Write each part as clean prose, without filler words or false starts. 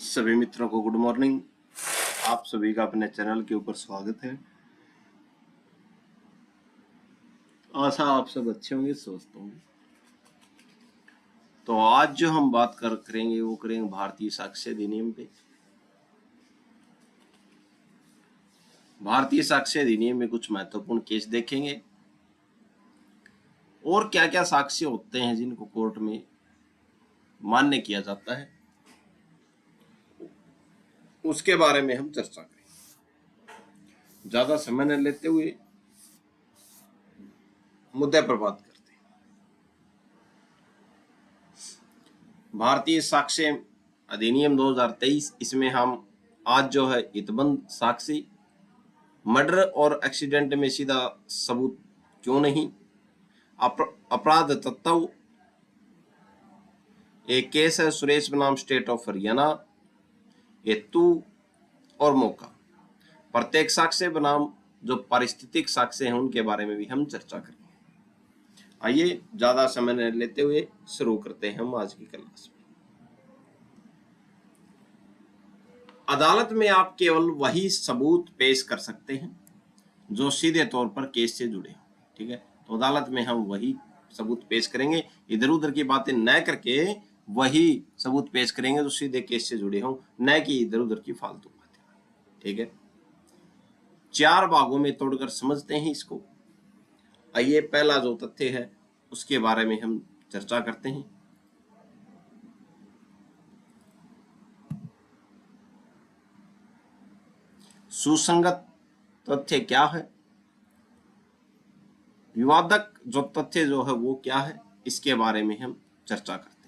सभी मित्रों को गुड मॉर्निंग। आप सभी का अपने चैनल के ऊपर स्वागत है। आशा आप सब अच्छे होंगे, स्वस्थ होंगे। तो आज जो हम बात करेंगे वो करेंगे भारतीय साक्ष्य अधिनियम पे। भारतीय साक्ष्य अधिनियम में कुछ महत्वपूर्ण केस देखेंगे और क्या क्या साक्ष्य होते हैं जिनको कोर्ट में मान्य किया जाता है, उसके बारे में हम चर्चा करेंगे। ज्यादा समय न लेते हुए मुद्दे पर बात करते हैं। भारतीय साक्ष्य अधिनियम 2023, इसमें हम आज जो है हितबंध साक्षी, मर्डर और एक्सीडेंट में सीधा सबूत क्यों नहीं, अपराध तत्व, एक केस है सुरेश बनाम स्टेट ऑफ हरियाणा, हेतु और मौका, प्रत्येक साक्ष्य बनाम जो पारिस्थितिक साक्ष्य हैं उनके बारे में भी हम चर्चा करेंगे। आइए ज्यादा समय न लेते हुए शुरू करते हैं हम आज की क्लास में। अदालत में आप केवल वही सबूत पेश कर सकते हैं जो सीधे तौर पर केस से जुड़े हो। ठीक है, तो अदालत में हम वही सबूत पेश करेंगे, इधर उधर की बातें न करके वही सबूत पेश करेंगे जो सीधे केस से जुड़े हों, न कि इधर उधर की फालतू बातें। ठीक है, 4 भागों में तोड़कर समझते हैं इसको। आइए पहला जो तथ्य है उसके बारे में हम चर्चा करते हैं। सुसंगत तथ्य क्या है, विवादक जो तथ्य जो है वो क्या है, इसके बारे में हम चर्चा करते हैं।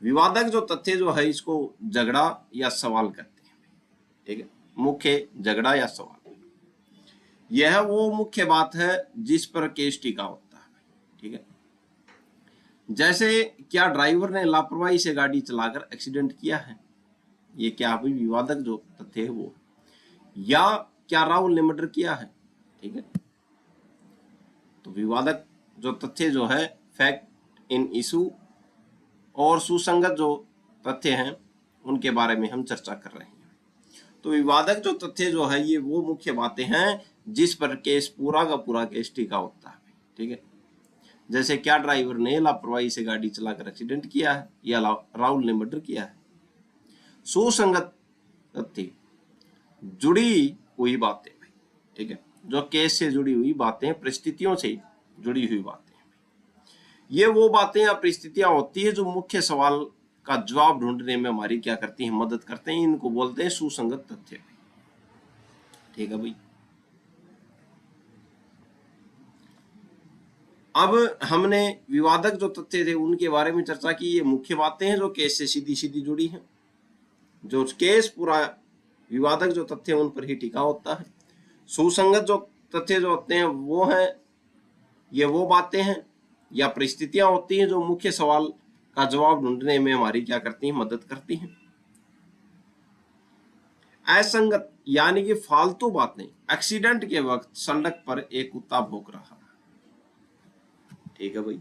विवादक जो तथ्य जो है इसको झगड़ा या सवाल कहते हैं। ठीक है, मुख्य झगड़ा या सवाल, यह वो मुख्य बात है जिस पर केस टिका होता है। ठीक है, जैसे क्या ड्राइवर ने लापरवाही से गाड़ी चलाकर एक्सीडेंट किया है, ये क्या भाई विवादक जो तथ्य है वो, या क्या राहुल ने मर्डर किया है। ठीक है, तो विवादक जो तथ्य जो है फैक्ट इन इशू, और सुसंगत जो तथ्य हैं उनके बारे में हम चर्चा कर रहे हैं। तो विवादक जो तथ्य जो है ये वो मुख्य बातें हैं जिस पर केस पूरा का पूरा केस टिका होता है। ठीक है, जैसे क्या ड्राइवर ने लापरवाही से गाड़ी चलाकर एक्सीडेंट किया है, या राहुल ने मर्डर किया है। सुसंगत तथ्य, जुड़ी हुई बातें। ठीक है, जो केस से जुड़ी हुई बातें, परिस्थितियों से जुड़ी हुई बातें, ये वो बातें या परिस्थितियां होती है जो मुख्य सवाल का जवाब ढूंढने में हमारी क्या करती है, मदद करते हैं। इनको बोलते हैं सुसंगत तथ्य। ठीक है भाई, अब हमने विवादक जो तथ्य थे उनके बारे में चर्चा की। ये मुख्य बातें हैं जो केस से सीधी सीधी जुड़ी हैं, जो केस पूरा विवादक जो तथ्य उन पर ही टिका होता है। सुसंगत जो तथ्य जो होते हैं वो हैं, ये वो बातें हैं या परिस्थितियां होती हैं जो मुख्य सवाल का जवाब ढूंढने में हमारी क्या करती हैं, मदद करती हैं। असंगत यानी कि फालतू बातें, एक्सीडेंट के वक्त सड़क पर एक कुत्ता भौंक रहा है। ठीक है भाई,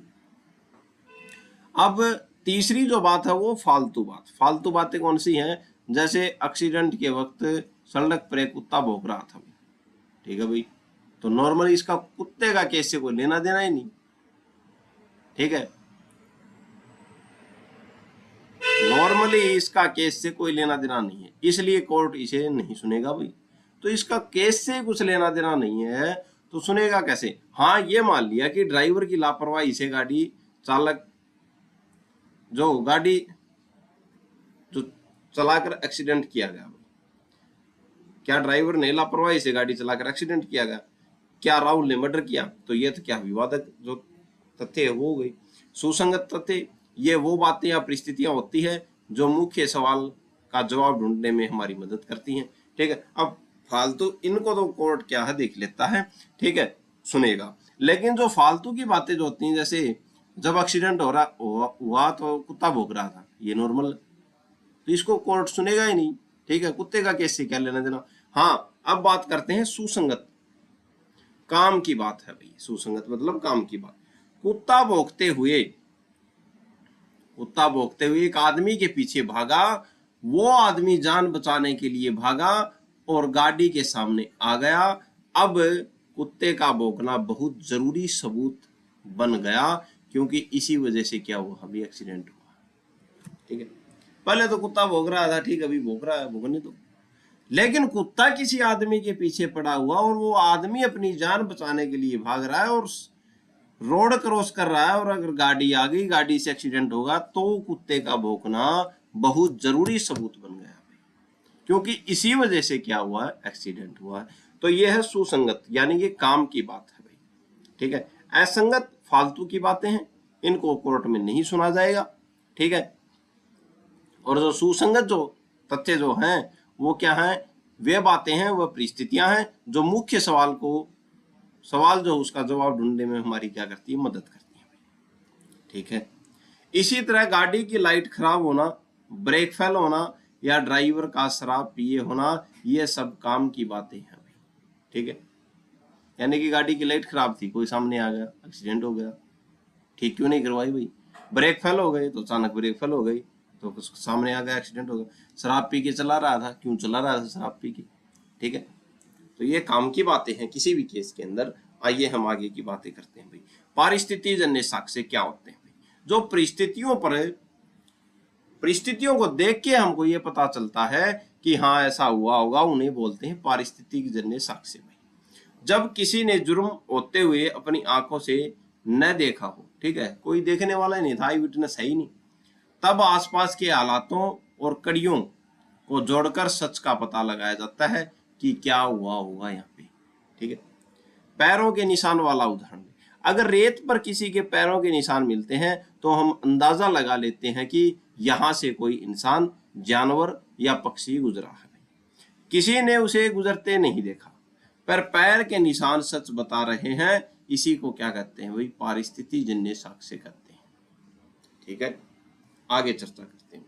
अब तीसरी जो बात है वो फालतू बात। फालतू बातें कौन सी हैं, जैसे एक्सीडेंट के वक्त सड़क पर एक कुत्ता भौंक रहा था। ठीक है भाई, तो नॉर्मली इसका कुत्ते का केस से कोई लेना देना ही नहीं। ठीक है, नॉर्मली इसका केस से कोई लेना देना नहीं है, इसलिए कोर्ट इसे नहीं सुनेगा भाई। तो इसका केस से कुछ लेना देना नहीं है तो सुनेगा कैसे। हाँ, ये मान लिया कि ड्राइवर की लापरवाही से गाड़ी चालक जो गाड़ी जो चलाकर एक्सीडेंट किया गया, क्या ड्राइवर ने लापरवाही से गाड़ी चलाकर एक्सीडेंट किया गया, क्या राहुल ने मर्डर किया, तो ये तो क्या विवादक जो तथ्य है वो हो गई। सुसंगत तथ्य, ये वो बातें या परिस्थितियां होती है जो मुख्य सवाल का जवाब ढूंढने में हमारी मदद करती हैं। ठीक है, अब फालतू इनको तो कोर्ट क्या है देख लेता है। ठीक है, सुनेगा। लेकिन जो फालतू की बातें जो होती हैं, जैसे जब एक्सीडेंट हुआ तो कुत्ता भौंक रहा था, ये नॉर्मल, तो इसको कोर्ट सुनेगा ही नहीं। ठीक है, कुत्ते का केस से क्या लेना देना। हाँ, अब बात करते हैं सुसंगत, काम की बात है भाई। सुसंगत मतलब काम की बात। कुत्ता भौंकते हुए एक आदमी के पीछे भागा वो आदमी जान बचाने के लिए भागा और गाड़ी के सामने आ गया। अब कुत्ते का भौंकना बहुत जरूरी सबूत बन गया, क्योंकि इसी वजह से क्या हुआ, अभी एक्सीडेंट हुआ। ठीक है, पहले तो कुत्ता भौंक रहा था, ठीक, अभी भौंक रहा है, भौंकने दो। लेकिन कुत्ता किसी आदमी के पीछे पड़ा हुआ और वो आदमी अपनी जान बचाने के लिए भाग रहा है और रोड क्रॉस कर रहा है, और अगर गाड़ी आ गई, गाड़ी से एक्सीडेंट होगा, तो कुत्ते का भौंकना बहुत जरूरी सबूत बन गया, क्योंकि इसी वजह से क्या हुआ है, एक्सीडेंट हुआ है। तो यह है सुसंगत, यानी ये काम की बात है भाई। ठीक है, असंगत फालतू की बातें हैं, इनको कोर्ट में नहीं सुना जाएगा। ठीक है, और जो सुसंगत जो तथ्य जो हैं वो क्या हैं, वे बातें हैं, वह परिस्थितियां हैं जो मुख्य सवाल जो उसका जवाब ढूंढने में हमारी क्या करती है, मदद करती है। ठीक है, इसी तरह गाड़ी की लाइट खराब होना, ब्रेक फेल होना, या ड्राइवर का शराब पिए होना, ये सब काम की बातें हैं भाई। ठीक है, यानी कि गाड़ी की लाइट खराब थी, कोई सामने आ गया, एक्सीडेंट हो गया, ठीक क्यों नहीं करवाई भाई। ब्रेक फेल हो गई तो अचानक ब्रेक फेल हो गई, तो सामने आ गया, एक्सीडेंट हो गया। शराब पी के चला रहा था, क्यों चला रहा था शराब पी के। ठीक है, तो ये काम की बातें हैं किसी भी केस के अंदर। आइए हम आगे की बातें करते हैं भाई। पारिस्थितिक जन्य साक्ष्य क्या होते हैं भाई, जो परिस्थितियों को देख के हमको ये पता चलता है कि हाँ ऐसा हुआ होगा, उन्हें बोलते हैं पारिस्थितिक जन्य साक्ष्य भाई। जब किसी ने जुर्म होते हुए अपनी आंखों से न देखा हो, ठीक है, कोई देखने वाला नहीं था, आई विटनेस है ही नहीं, तब आसपास के हालातों और कड़ियों को जोड़कर सच का पता लगाया जाता है कि क्या हुआ होगा यहाँ पे। ठीक है, पैरों के निशान वाला उदाहरण, अगर रेत पर किसी के पैरों के निशान मिलते हैं तो हम अंदाजा लगा लेते हैं कि यहाँ से कोई इंसान, जानवर या पक्षी गुजरा है। किसी ने उसे गुजरते नहीं देखा, पर पैर के निशान सच बता रहे हैं, इसी को क्या कहते हैं भाई, पारिस्थितिक जन्य साक्ष्य कहते हैं। ठीक है, आगे चर्चा करते हैं।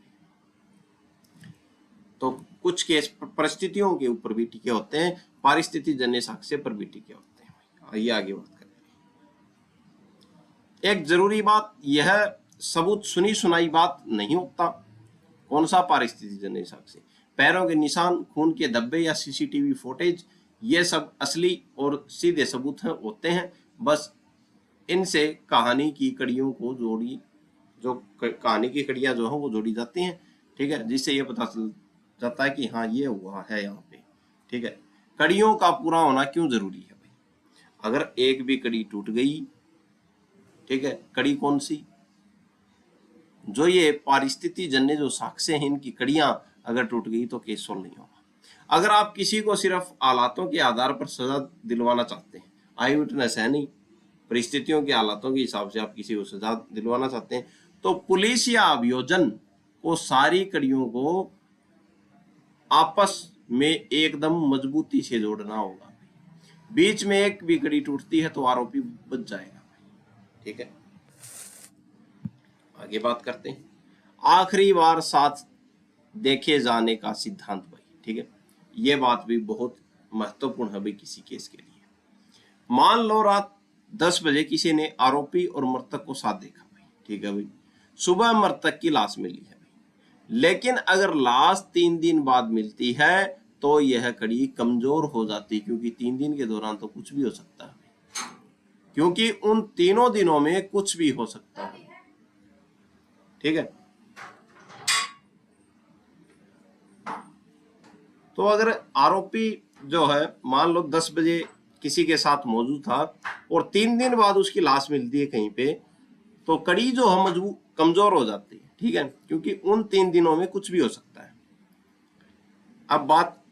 तो कुछ केस परिस्थितियों के ऊपर भी टिके होते हैं, पारिस्थितिक जन्य साक्ष्य पर भी टिके होते हैं। आइए आगे बात करें। एक जरूरी बात, यह सबूत सुनी सुनाई बात नहीं होता। कौन सा पारिस्थितिक जन्य साक्ष्य, पैरों के निशान, खून के धब्बे या सीसीटीवी फुटेज, ये सब असली और सीधे सबूत होते हैं। बस इनसे कहानी की कड़ियों को कहानी की कड़ियां जो है वो जोड़ी जाती हैं। ठीक है, जिससे ये पता चल जाता है कि हाँ ये हुआ है यहाँ पे। ठीक है, कड़ियों का पूरा होना क्यों जरूरी है भाई, अगर एक भी कड़ी टूट गई, ठीक है, कड़ी कौन सी, जो ये पारिस्थितिक जन्य जो साक्ष्य हैं, इनकी कड़ियां अगर टूट गई तो केस सोल्व नहीं होगा। अगर आप किसी को सिर्फ हालातों के आधार पर सजा दिलवाना चाहते हैं, आई विटनेस है नहीं, परिस्थितियों के हालातों के हिसाब से आप किसी को सजा दिलवाना चाहते हैं, तो पुलिस या अभियोजन को सारी कड़ियों को आपस में एकदम मजबूती से जोड़ना होगा। बीच में एक भी कड़ी टूटती है तो आरोपी बच जाएगा। ठीक है, आगे बात करते हैं। आखिरी बार साथ देखे जाने का सिद्धांत भाई। ठीक है, ये बात भी बहुत महत्वपूर्ण है भाई किसी केस के लिए। मान लो रात 10 बजे किसी ने आरोपी और मृतक को साथ देखा भाई। ठीक है भाई, सुबह मृतक की लाश मिली है भाई, लेकिन अगर लाश 3 दिन बाद मिलती है तो यह कड़ी कमजोर हो जाती, क्योंकि 3 दिन के दौरान तो कुछ भी हो सकता है, क्योंकि उन तीनों दिनों में कुछ भी हो सकता है। ठीक है, तो अगर आरोपी जो है मान लो 10 बजे किसी के साथ मौजूद था और 3 दिन बाद उसकी लाश मिलती है कहीं पे, तो कड़ी जो है मजबूत कमजोर हो जाती है। ठीक है, क्योंकि उन 3 दिनों में कुछ भी हो सकता है। अब बात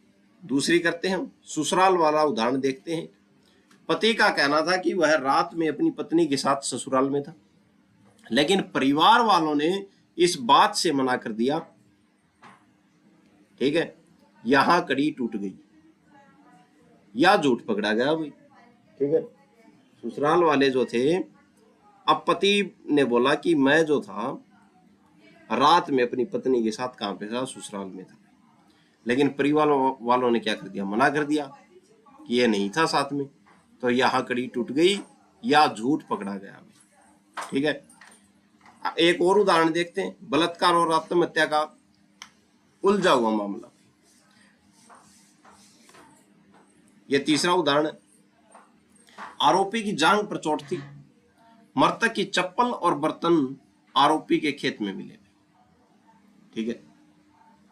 दूसरी करते हैं, ससुराल वाला उदाहरण देखते हैं। पति का कहना था कि वह रात में अपनी पत्नी के साथ ससुराल में था, लेकिन परिवार वालों ने इस बात से मना कर दिया। ठीक है, यहां कड़ी टूट गई या झूठ पकड़ा गया भाई। ठीक है, ससुराल वाले जो थे, अब पति ने बोला कि मैं जो था रात में अपनी पत्नी के साथ कहां पे था, ससुराल में था, लेकिन परिवार वालों ने क्या कर दिया, मना कर दिया कि ये नहीं था साथ में, तो यहां कड़ी टूट गई या झूठ पकड़ा गया भाई। ठीक है, एक और उदाहरण देखते हैं, बलात्कार और आत्महत्या का उलझा हुआ मामला। यह तीसरा उदाहरण है। आरोपी की जांघ पर चोट थी, मृतक की चप्पल और बर्तन आरोपी के खेत में मिले। ठीक है,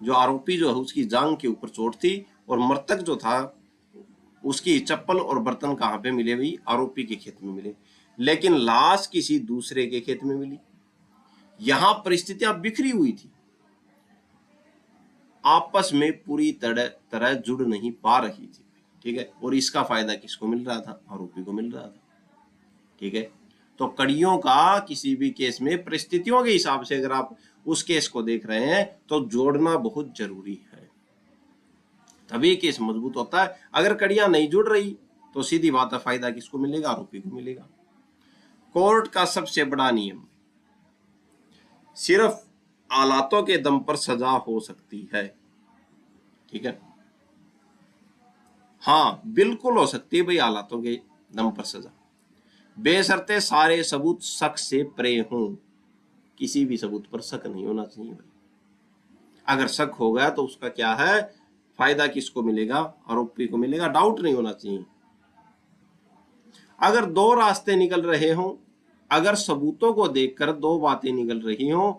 जो आरोपी जो है उसकी जांघ के ऊपर चोट थी और मृतक जो था उसकी चप्पल और बर्तन कहां पे मिले भाई? आरोपी के खेत में मिले, लेकिन लाश किसी दूसरे के खेत में मिली। यहां परिस्थितियां बिखरी हुई थी, आपस में पूरी तरह जुड़ नहीं पा रही थी। ठीक है, और इसका फायदा किसको मिल रहा था? आरोपी को मिल रहा था। ठीक है, तो कड़ियों का किसी भी केस में परिस्थितियों के हिसाब से अगर आप उस केस को देख रहे हैं तो जोड़ना बहुत जरूरी है, तभी केस मजबूत होता है। अगर कड़ियां नहीं जुड़ रही तो सीधी बात है, फायदा किसको मिलेगा? आरोपी को मिलेगा। कोर्ट का सबसे बड़ा नियम, सिर्फ आलातों के दम पर सजा हो सकती है। ठीक है, हाँ बिल्कुल हो सकती है भाई आलातों के दम पर सजा, बेशर्ते सारे सबूत शक से परे हों। किसी भी सबूत पर शक नहीं होना चाहिए भाई। अगर शक हो गया तो उसका क्या है? फायदा किसको मिलेगा? आरोपी को मिलेगा। डाउट नहीं होना चाहिए। अगर दो रास्ते निकल रहे हों, अगर सबूतों को देखकर दो बातें निकल रही हों,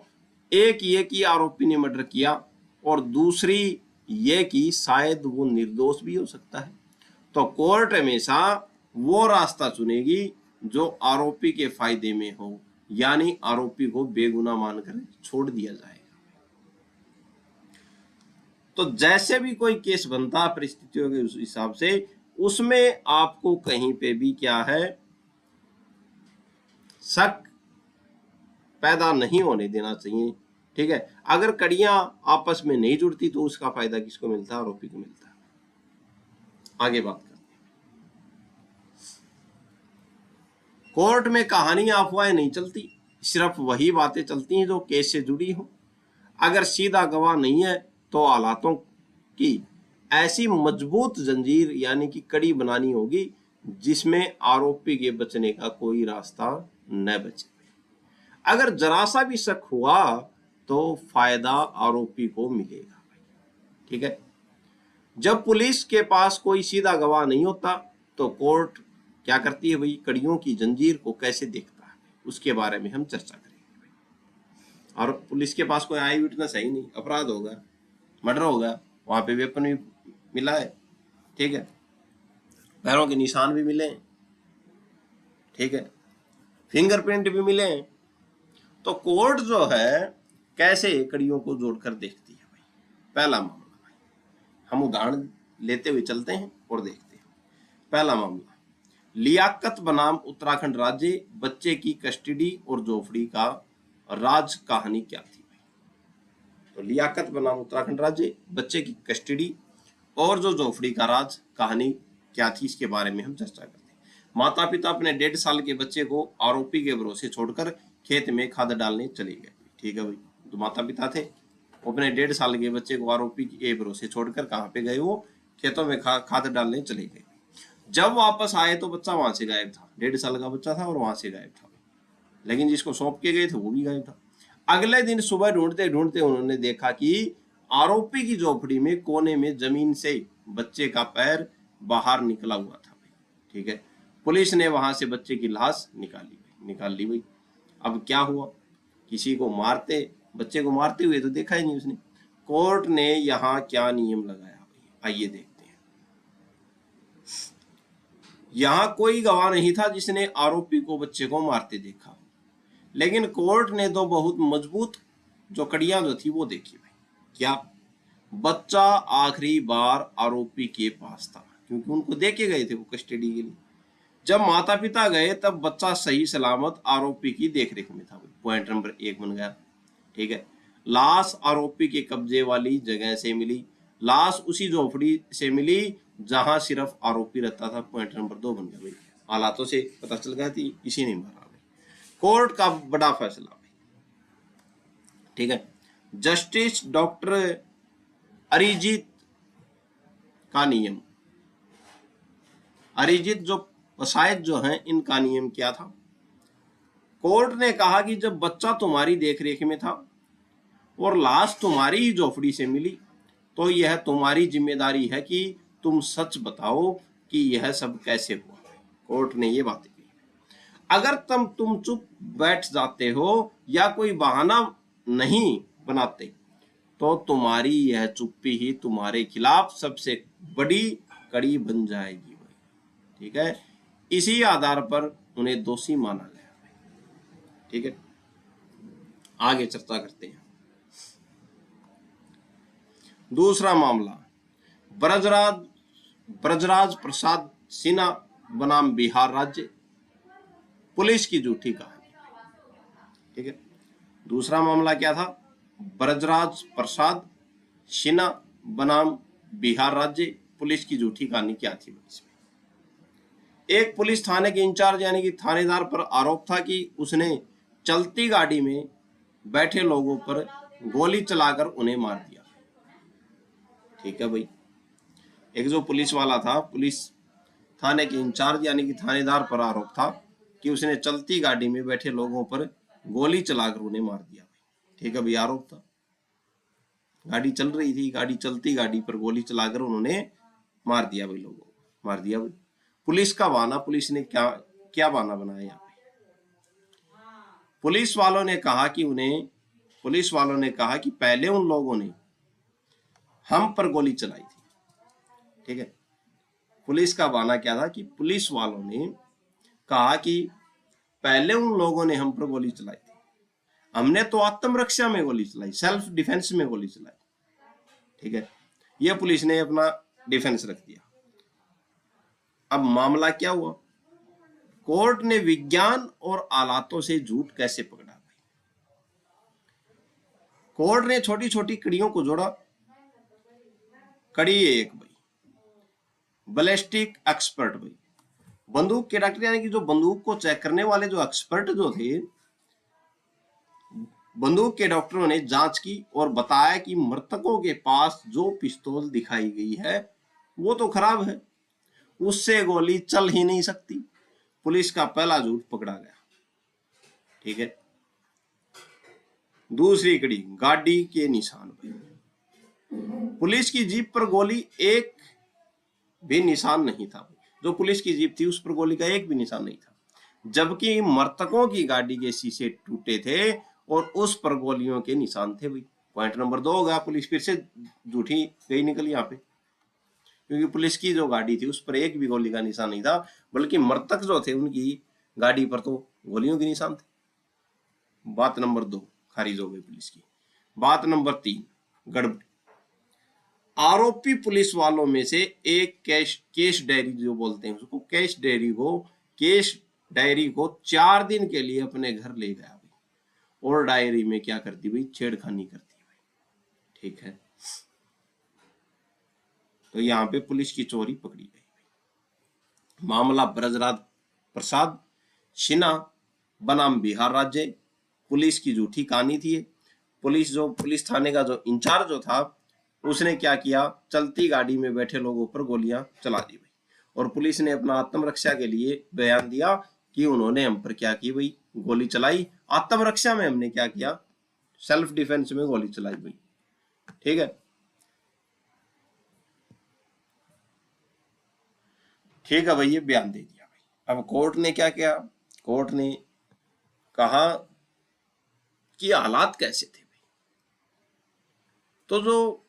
एक ये कि आरोपी ने मर्डर किया और दूसरी ये कि शायद वो निर्दोष भी हो सकता है, तो कोर्ट हमेशा वो रास्ता चुनेगी जो आरोपी के फायदे में हो, यानी आरोपी को बेगुनाह मानकर छोड़ दिया जाएगा। तो जैसे भी कोई केस बनता है परिस्थितियों के हिसाब से, उसमें आपको कहीं पे भी क्या है? शक पैदा नहीं होने देना चाहिए। ठीक है, अगर कड़ियां आपस में नहीं जुड़ती तो उसका फायदा किसको मिलता है? आरोपी को मिलता है। आगे बात करते हैं। कोर्ट में कहानी अफवाहें नहीं चलती, सिर्फ वही बातें चलती हैं जो केस से जुड़ी हो। अगर सीधा गवाह नहीं है तो हालातों की ऐसी मजबूत जंजीर यानी कि कड़ी बनानी होगी जिसमें आरोपी के बचने का कोई रास्ता न बचे। अगर जरा सा भी शक हुआ तो फायदा आरोपी को मिलेगा। ठीक है, जब पुलिस के पास कोई सीधा गवाह नहीं होता तो कोर्ट क्या करती है भाई? कड़ियों की जंजीर को कैसे देखता है उसके बारे में हम चर्चा करेंगे। और पुलिस के पास कोई आई विटनेस है ही नहीं, अपराध होगा, मर्डर होगा, वहां पे वेपन भी मिला है। ठीक है, पैरों के निशान भी मिले हैं। ठीक है, फिंगरप्रिंट भी मिले हैं। तो कोर्ट जो है कैसे कड़ियों को जोड़कर देखती है भाई? पहला मामला भाई, हम उदाहरण लेते हुए चलते हैं और देखते हैं। पहला मामला, लियाकत बनाम उत्तराखंड राज्य, बच्चे की कस्टडी और जोफड़ी का राज कहानी क्या थी भाई? तो लियाकत बनाम उत्तराखंड राज्य, बच्चे की कस्टडी और जो जोफड़ी का राज कहानी क्या थी, इसके बारे में हम चर्चा करते हैं। माता पिता अपने 1.5 साल के बच्चे को आरोपी के भरोसे छोड़कर खेत में खाद डालने चले गए। ठीक है भाई, तो माता पिता थे, अपने 1.5 साल के बच्चे को आरोपी के भरोसे छोड़कर कहाँ पे गए? वो खेतों में खाद डालने चले गए। जब वापस आए तो बच्चा वहां से गायब था। 1.5 साल का बच्चा था और वहां से गायब था, लेकिन जिसको सौंप के गए थे वो भी गायब था। अगले दिन सुबह ढूंढते ढूंढते उन्होंने देखा कि आरोपी की झोपड़ी में कोने में जमीन से बच्चे का पैर बाहर निकला हुआ था। ठीक है, पुलिस ने वहां से बच्चे की लाश निकाल ली भाई। अब क्या हुआ? किसी को मारते, बच्चे को मारते हुए तो देखा ही नहीं उसने। कोर्ट ने यहाँ क्या नियम लगाया भाई? आइए देखते हैं। यहाँ कोई गवाह नहीं था जिसने आरोपी को बच्चे को मारते देखा, लेकिन कोर्ट ने तो बहुत मजबूत जो कड़ियां जो थी वो देखी भाई। क्या? बच्चा आखिरी बार आरोपी के पास था, क्योंकि उनको देके गए थे वो कस्टडी के लिए। जब माता पिता गए तब बच्चा सही सलामत आरोपी की देखरेख में था। पॉइंट नंबर 1 बन गया। ठीक है, लाश आरोपी के कब्जे वाली जगह से मिली, लाश उसी झोपड़ी से मिली जहां सिर्फ आरोपी रहता था। पॉइंट नंबर 2 बन गया भाई। हालातों से पता चल गया थी इसी ने मारा भाई। कोर्ट का बड़ा फैसला भाई। ठीक है, जस्टिस डॉक्टर अरिजीत का नियम, अरिजीत जो वसायत जो हैं इनका नियम क्या था? कोर्ट ने कहा कि जब बच्चा तुम्हारी देखरेख में था और लाश तुम्हारी ही झोपड़ी से मिली तो यह तुम्हारी जिम्मेदारी है कि तुम सच बताओ कि यह सब कैसे हुआ। कोर्ट ने ये बातें कही। अगर तुम चुप बैठ जाते हो या कोई बहाना नहीं बनाते तो तुम्हारी यह चुप्पी ही तुम्हारे खिलाफ सबसे बड़ी कड़ी बन जाएगी। ठीक है, इसी आधार पर उन्हें दोषी माना गया। ठीक है, आगे चर्चा करते हैं। दूसरा मामला, ब्रजराज ब्रजराज प्रसाद सिन्हा बनाम बिहार राज्य, पुलिस की झूठी कहानी। ठीक है, दूसरा मामला क्या था? ब्रजराज प्रसाद सिन्हा बनाम बिहार राज्य, पुलिस की झूठी कहानी क्या थी इसमें? एक पुलिस थाने के इंचार्ज यानी कि थानेदार पर आरोप था कि उसने चलती गाड़ी में बैठे लोगों पर गोली चलाकर उन्हें मार दिया। ठीक है भाई, एक जो पुलिस वाला था, पुलिस थाने के इंचार्ज यानी कि थानेदार पर आरोप था कि उसने चलती गाड़ी में बैठे लोगों पर गोली चलाकर उन्हें मार दिया। ठीक है भाई, आरोप था, गाड़ी चल रही थी, गाड़ी चलती गाड़ी पर गोली चलाकर उन्होंने मार दिया भाई, लोगों को मार दिया भाई। पुलिस का बहाना, पुलिस ने क्या क्या बहाना बनाया यहाँ पे? पुलिस वालों ने कहा कि पहले उन लोगों ने हम पर गोली चलाई थी। ठीक है, पुलिस का बहाना क्या था कि पुलिस वालों ने कहा कि पहले उन लोगों ने हम पर गोली चलाई थी, हमने तो आत्मरक्षा में गोली चलाई, सेल्फ डिफेंस में गोली चलाई। ठीक है, यह पुलिस ने अपना डिफेंस रख दिया। अब मामला क्या हुआ? कोर्ट ने विज्ञान और आलातों से झूठ कैसे पकड़ा भाई? कोर्ट ने छोटी छोटी कड़ियों को जोड़ा। कड़ी एक भाई, बैलिस्टिक एक्सपर्ट भाई, बंदूक के डॉक्टर यानी कि जो बंदूक को चेक करने वाले जो एक्सपर्ट जो थे, बंदूक के डॉक्टरों ने जांच की और बताया कि मृतकों के पास जो पिस्तौल दिखाई गई है वो तो खराब है, उससे गोली चल ही नहीं सकती। पुलिस का पहला झूठ पकड़ा गया। ठीक है, दूसरी कड़ी, गाड़ी के निशान। पुलिस की जीप पर गोली एक भी निशान नहीं था। जो पुलिस की जीप थी उस पर गोली का एक भी निशान नहीं था, जबकि मृतकों की गाड़ी के शीशे टूटे थे और उस पर गोलियों के निशान थे भाई। पॉइंट नंबर 2 हो गया, पुलिस फिर से झूठी गई निकल यहाँ पे, क्योंकि पुलिस की जो गाड़ी थी उस पर एक भी गोली का निशान नहीं था, बल्कि मृतक जो थे उनकी गाड़ी पर तो गोलियों के निशान थे। बात नंबर 2 खारिज हो गई पुलिस की। बात नंबर 3, गड़बड़ी। आरोपी पुलिस वालों में से एक केस डायरी जो बोलते हैं उसको, केस डायरी को 4 दिन के लिए अपने घर ले गया भाई, और डायरी में क्या करती भाई? छेड़खानी करती भाई। ठीक है, तो यहाँ पे पुलिस की चोरी पकड़ी गई। मामला ब्रजराज प्रसाद सिन्हा बनाम बिहार राज्य, पुलिस की झूठी कहानी थी। पुलिस थाने का जो इंचार्ज जो था उसने क्या किया? चलती गाड़ी में बैठे लोगों पर गोलियां चला दी भाई, और पुलिस ने अपना आत्मरक्षा के लिए बयान दिया कि उन्होंने हम पर क्या की भाई? गोली चलाई। आत्मरक्षा में हमने क्या किया? सेल्फ डिफेंस में गोली चलाई भाई। ठीक है, ठीक है भाई, ये बयान दे दिया भाई। अब कोर्ट ने क्या किया? कोर्ट ने कहा कि हालात कैसे थे भाई? तो जो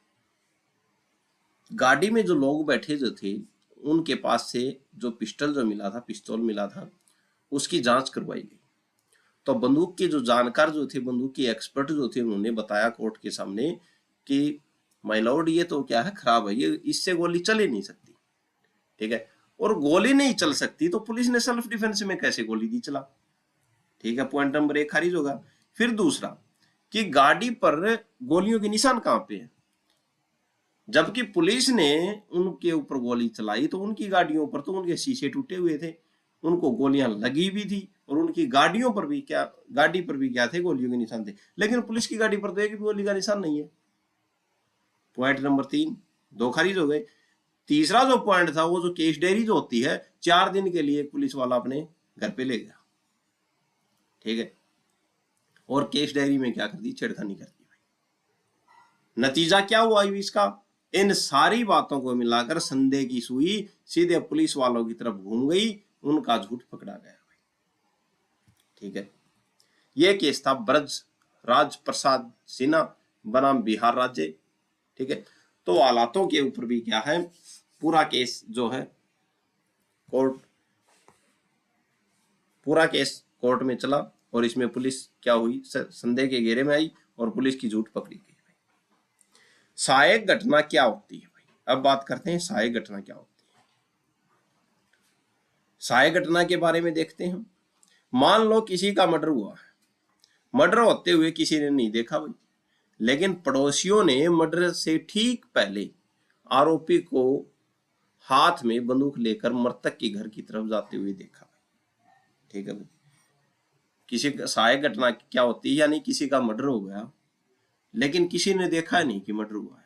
गाड़ी में जो लोग बैठे जो थे उनके पास से जो पिस्टल मिला था, उसकी जांच करवाई गई। तो बंदूक के जो जानकार जो थे, बंदूक के एक्सपर्ट जो थे, उन्होंने बताया कोर्ट के सामने कि माय लॉर्ड ये तो क्या है, खराब है, ये इससे गोली चल ही नहीं सकती। ठीक है, और गोली नहीं चल सकती तो पुलिस ने सेल्फ डिफेंस में कैसे गोली दी चला? ठीक है, पॉइंट नंबर 1 खारिज होगा। फिर दूसरा कि गाड़ी पर गोलियों के निशान कहां पे है? जबकि पुलिस ने उनके ऊपर गोली चलाई तो उनकी गाड़ियों पर तो उनके शीशे टूटे हुए थे, उनको गोलियां लगी भी थी, और उनकी गाड़ी पर भी क्या थे? गोलियों के निशान थे। लेकिन पुलिस की गाड़ी पर तो एक भी गोली का निशान नहीं है। पॉइंट नंबर 3 2 खारिज हो गए। तीसरा जो पॉइंट था, वो जो केस डायरी जो होती है, 4 दिन के लिए पुलिस वाला अपने घर पे ले गया। ठीक है, और केस डायरी में क्या कर दी? छेड़खानी कर दी भाई। नतीजा क्या हुआ इसका? इन सारी बातों को मिलाकर संदेह की सुई सीधे पुलिस वालों की तरफ घूम गई, उनका झूठ पकड़ा गया। ठीक है, यह केस था ब्रज राज प्रसाद सिन्हा बनाम बिहार राज्य। ठीक है, तो हालातों के ऊपर भी क्या है, पूरा केस जो है कोर्ट में चला और इसमें पुलिस क्या हुई, संदेह के घेरे में आई और पुलिस की झूठ पकड़ी गई। सहायक घटना क्या होती है भाई, अब बात करते हैं सहायक घटना क्या होती है। सहायक घटना के बारे में देखते हैं। मान लो किसी का मर्डर हुआ है, मर्डर होते हुए किसी ने नहीं देखा भाई, लेकिन पड़ोसियों ने मर्डर से ठीक पहले आरोपी को हाथ में बंदूक लेकर मृतक के घर की तरफ जाते हुए देखा। ठीक है भाई, किसी का सहायक घटना क्या होती है, यानी किसी का मर्डर हो गया लेकिन किसी ने देखा नहीं कि मर्डर हुआ है,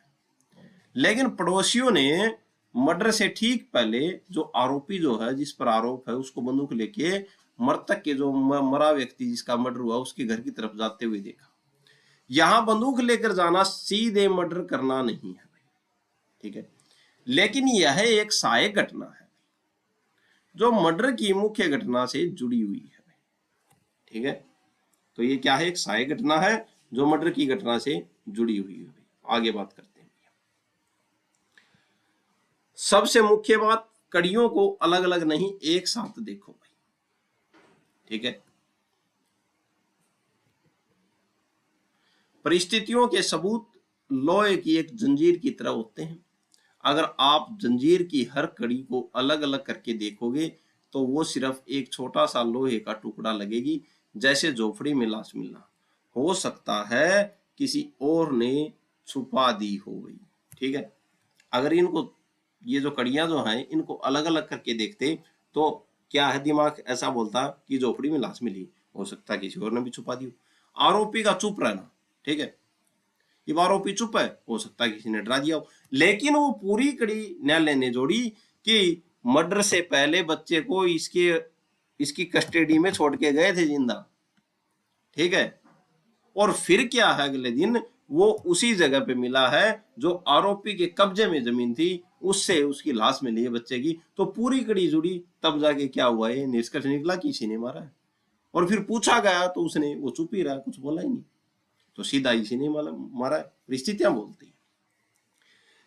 लेकिन पड़ोसियों ने मर्डर से ठीक पहले जो आरोपी जो है, जिस पर आरोप है, उसको बंदूक लेके मृतक के जो मरा व्यक्ति जिसका मर्डर हुआ उसके घर की तरफ जाते हुए देखा। यहां बंदूक लेकर जाना सीधे मर्डर करना नहीं है। ठीक है, लेकिन यह एक सहायक घटना है जो मर्डर की मुख्य घटना से जुड़ी हुई है। ठीक है, तो ये क्या है, एक सहायक घटना है जो मर्डर की घटना से जुड़ी हुई है। आगे बात करते हैं। सबसे मुख्य बात, कड़ियों को अलग अलग नहीं, एक साथ देखो भाई। ठीक है, परिस्थितियों के सबूत लोहे की एक जंजीर की तरह होते हैं। अगर आप जंजीर की हर कड़ी को अलग अलग करके देखोगे तो वो सिर्फ एक छोटा सा लोहे का टुकड़ा लगेगी, जैसे झोपड़ी में लाश मिलना। हो सकता है किसी और ने छुपा दी हो गई। ठीक है, अगर इनको, ये जो कड़ियां जो हैं, इनको अलग अलग करके देखते तो क्या है, दिमाग ऐसा बोलता कि झोपड़ी में लाश मिली, हो सकता है किसी और ने भी छुपा दी हो। आरोपी का चुप रहना, ठीक है, ये आरोपी चुप है, हो सकता है किसी ने डरा दिया हो, लेकिन वो पूरी कड़ी न्यायालय ने जोड़ी कि मर्डर से पहले बच्चे को इसकी कस्टडी में छोड़ के गए थे जिंदा। ठीक है, और फिर क्या है, अगले दिन वो उसी जगह पे मिला है जो आरोपी के कब्जे में जमीन थी, उससे उसकी लाश मिली है बच्चे की। तो पूरी कड़ी जुड़ी, तब जाके क्या हुआ, ये निष्कर्ष निकला कि इसी ने मारा है। और फिर पूछा गया तो उसने, वो चुप ही रहा, कुछ बोला ही नहीं, तो सीधा इसी ने मारा है। परिस्थितियां बोलती है।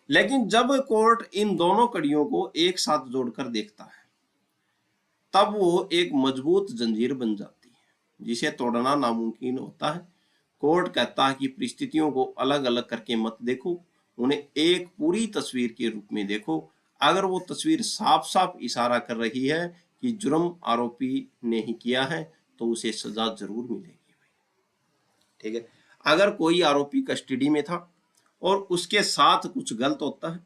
लेकिन जब कोर्ट इन दोनों कड़ियों को एक साथ जोड़कर देखता है तब वो एक मजबूत जंजीर बन जाती है जिसे तोड़ना नामुमकिन होता है। कोर्ट कहता है कि परिस्थितियों को अलग अलग करके मत देखो, उन्हें एक पूरी तस्वीर के रूप में देखो। अगर वो तस्वीर साफ साफ इशारा कर रही है कि जुर्म आरोपी ने ही किया है तो उसे सजा जरूर मिलेगी। ठीक है, अगर कोई आरोपी कस्टडी में था और उसके साथ कुछ गलत होता है